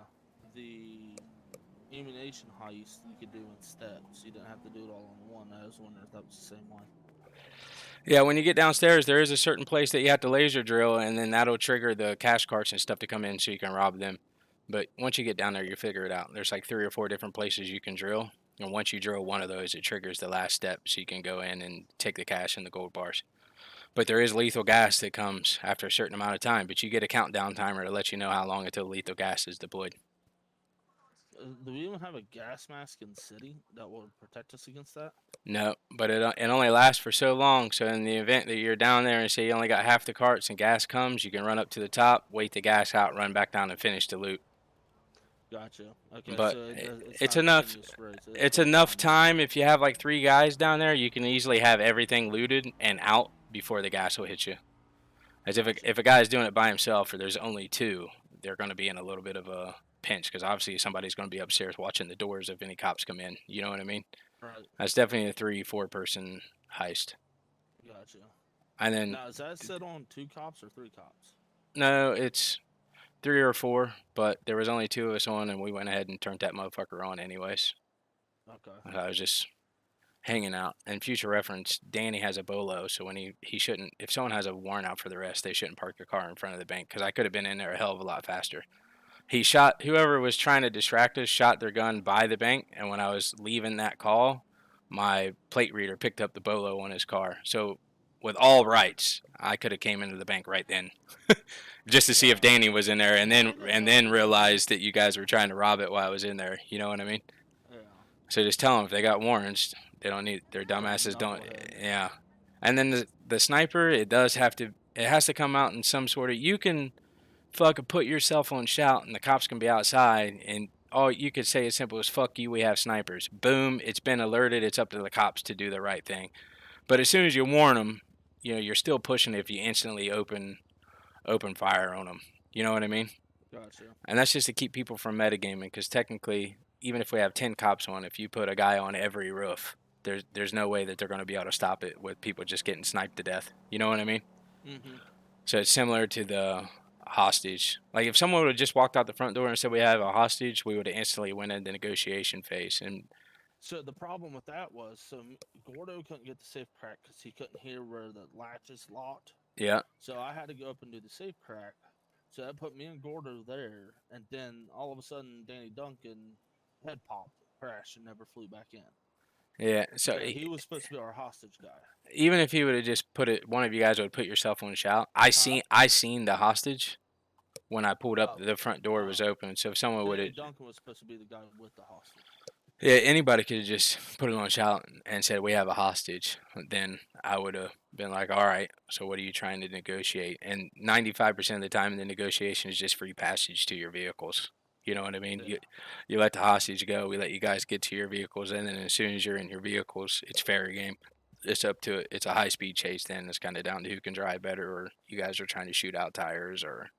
ammunition heist you could do in steps. You didn't have to do it all in one. I was wondering if that was the same way. Yeah, when you get downstairs, there is a certain place that you have to laser drill, and then that'll trigger the cash carts and stuff to come in so you can rob them. But once you get down there, you figure it out. There's like 3 or 4 different places you can drill, and once you drill one of those, it triggers the last step so you can go in and take the cash and the gold bars. But there is lethal gas that comes after a certain amount of time, but you get a countdown timer to let you know how long until lethal gas is deployed. Do we even have a gas mask in the city that will protect us against that? No, but it only lasts for so long. So in the event that you're down there and say you only got half the carts and gas comes, you can run up to the top, wait the gas out, run back down and finish the loot. Gotcha. Okay, But so it's it's not a enough. continuous race. It's for a enough time. time if you have like 3 guys down there, you can easily have everything looted and out before the gas will hit you. As if a guy's doing it by himself or there's only 2, they're going to be in a little bit of a pinch because obviously somebody's going to be upstairs watching the doors if any cops come in. You know what I mean? Right. That's definitely a 3-4 person heist. Gotcha. And then Now, is that set on 2 cops or 3 cops? no, it's 3 or 4, but there was only 2 of us on, and we went ahead and turned that motherfucker on anyways. Okay. I was just hanging out. And future reference, Danny has a bolo, so when he shouldn't, if someone has a warrant out for the rest, they shouldn't park their car in front of the bank because I could have been in there a hell of a lot faster. He shot whoever was trying to distract us, shot their gun by the bank, and when I was leaving that call, my plate reader picked up the bolo on his car. So with all rights, I could have came into the bank right then, just to see if Danny was in there, and then realized that you guys were trying to rob it while I was in there. You know what I mean? Yeah. So just tell them if they got warrants, they don't need their dumbasses don't. Yeah. And then the sniper, it has to come out in some sort of. You can fucking put yourself on shout, and the cops can be outside, and all you could say as simple as "fuck you, we have snipers." Boom, it's been alerted. It's up to the cops to do the right thing. But as soon as you warn them, you're still pushing if you instantly open fire on them. You know what I mean? Gotcha. And that's just to keep people from metagaming, because technically, even if we have 10 cops on, if you put a guy on every roof, there's no way that they're going to be able to stop it with people just getting sniped to death. You know what I mean? Mm-hmm. So it's similar to the hostage. Like if someone would have just walked out the front door and said we have a hostage, we would have instantly went into the negotiation phase. And so the problem with that was, Gordo couldn't get the safe crack because he couldn't hear where the latch is locked. Yeah. So I had to go up and do the safe crack. So that put me and Gordo there, and then all of a sudden Danny Duncan head popped, crashed, and never flew back in. Yeah, so he was supposed to be our hostage guy. Even if he would have just put it, one of you guys would put yourself on shout. I seen the hostage when I pulled up. The front door was open, so if someone would have. Duncan was supposed to be the guy with the hostage. Yeah, anybody could have just put it on shout and said we have a hostage. Then I would have been like, all right, so what are you trying to negotiate? And 95% of the time, the negotiation is just free passage to your vehicles. You know what I mean? Yeah. You let the hostage go. We let you guys get to your vehicles, and then as soon as you're in your vehicles, it's fair game. It's up to it. It's a high-speed chase. Then it's kind of down to who can drive better, or you guys are trying to shoot out tires, or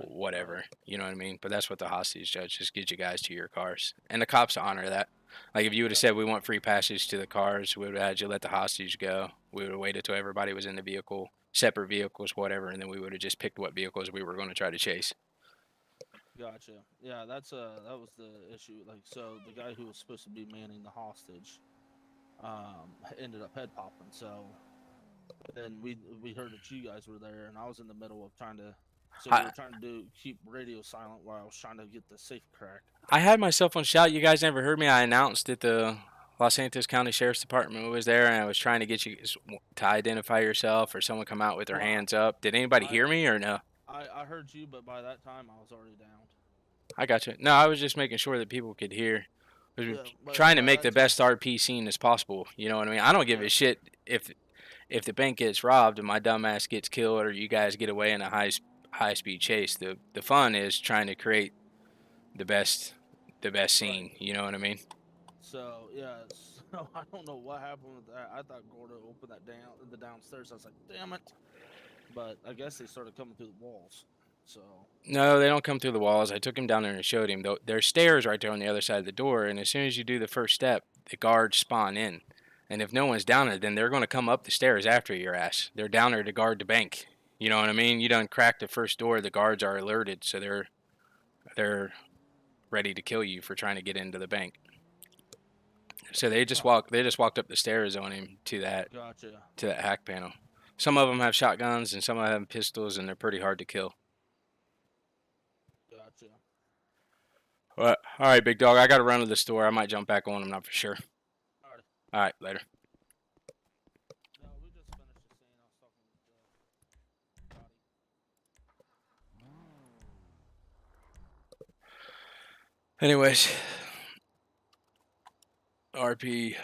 whatever. You know what I mean? But that's what the hostage judge just gets you guys to your cars, and the cops honor that. Like if you would have said we want free passage to the cars, we would have had you let the hostage go. We would have waited till everybody was in the vehicle, separate vehicles, whatever, and then we would have just picked what vehicles we were going to try to chase. Gotcha. Yeah, that was the issue. Like, so the guy who was supposed to be manning the hostage, ended up head popping. So then we heard that you guys were there, and I was in the middle of trying to. So we were trying to keep radio silent while I was trying to get the safe cracked. I had myself on shout. You guys never heard me. I announced that the Los Santos County Sheriff's Department was there, and I was trying to get you to identify yourself or someone come out with their hands up. Did anybody hear me or no? I heard you, but by that time I was already down. I got you. No, I was just making sure that people could hear. Trying to make the best RP scene as possible. You know what I mean? I don't give a shit if the bank gets robbed and my dumbass gets killed or you guys get away in a high speed chase. The fun is trying to create the best scene. You know what I mean? So yeah, so I don't know what happened with that. I thought Gordo opened the downstairs. I was like, damn it! But I guess they started coming through the walls. So no, they don't come through the walls. I took him down there and showed him. There's stairs right there on the other side of the door, and as soon as you do the first step, the guards spawn in. And if no one's down there, then they're going to come up the stairs after your ass. They're down there to guard the bank. You know what I mean? You done cracked the first door. The guards are alerted, so they're ready to kill you for trying to get into the bank. So they just walked up the stairs on him to that Gotcha. hack panel. Some of them have shotguns and some of them have pistols, and they're pretty hard to kill. Gotcha. All right, big dog. I got to run to the store. I might jump back on. I'm not for sure. Alright. All right, later. No, we just finished the scene. I was talking with Scotty. Anyways, RP,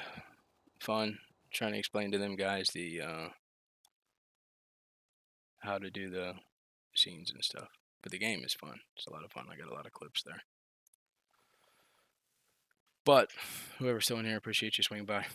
fun. Trying to explain to them guys the how to do the scenes and stuff. But the game is fun. It's a lot of fun. I got a lot of clips there. But whoever's still in here, appreciate you swinging by.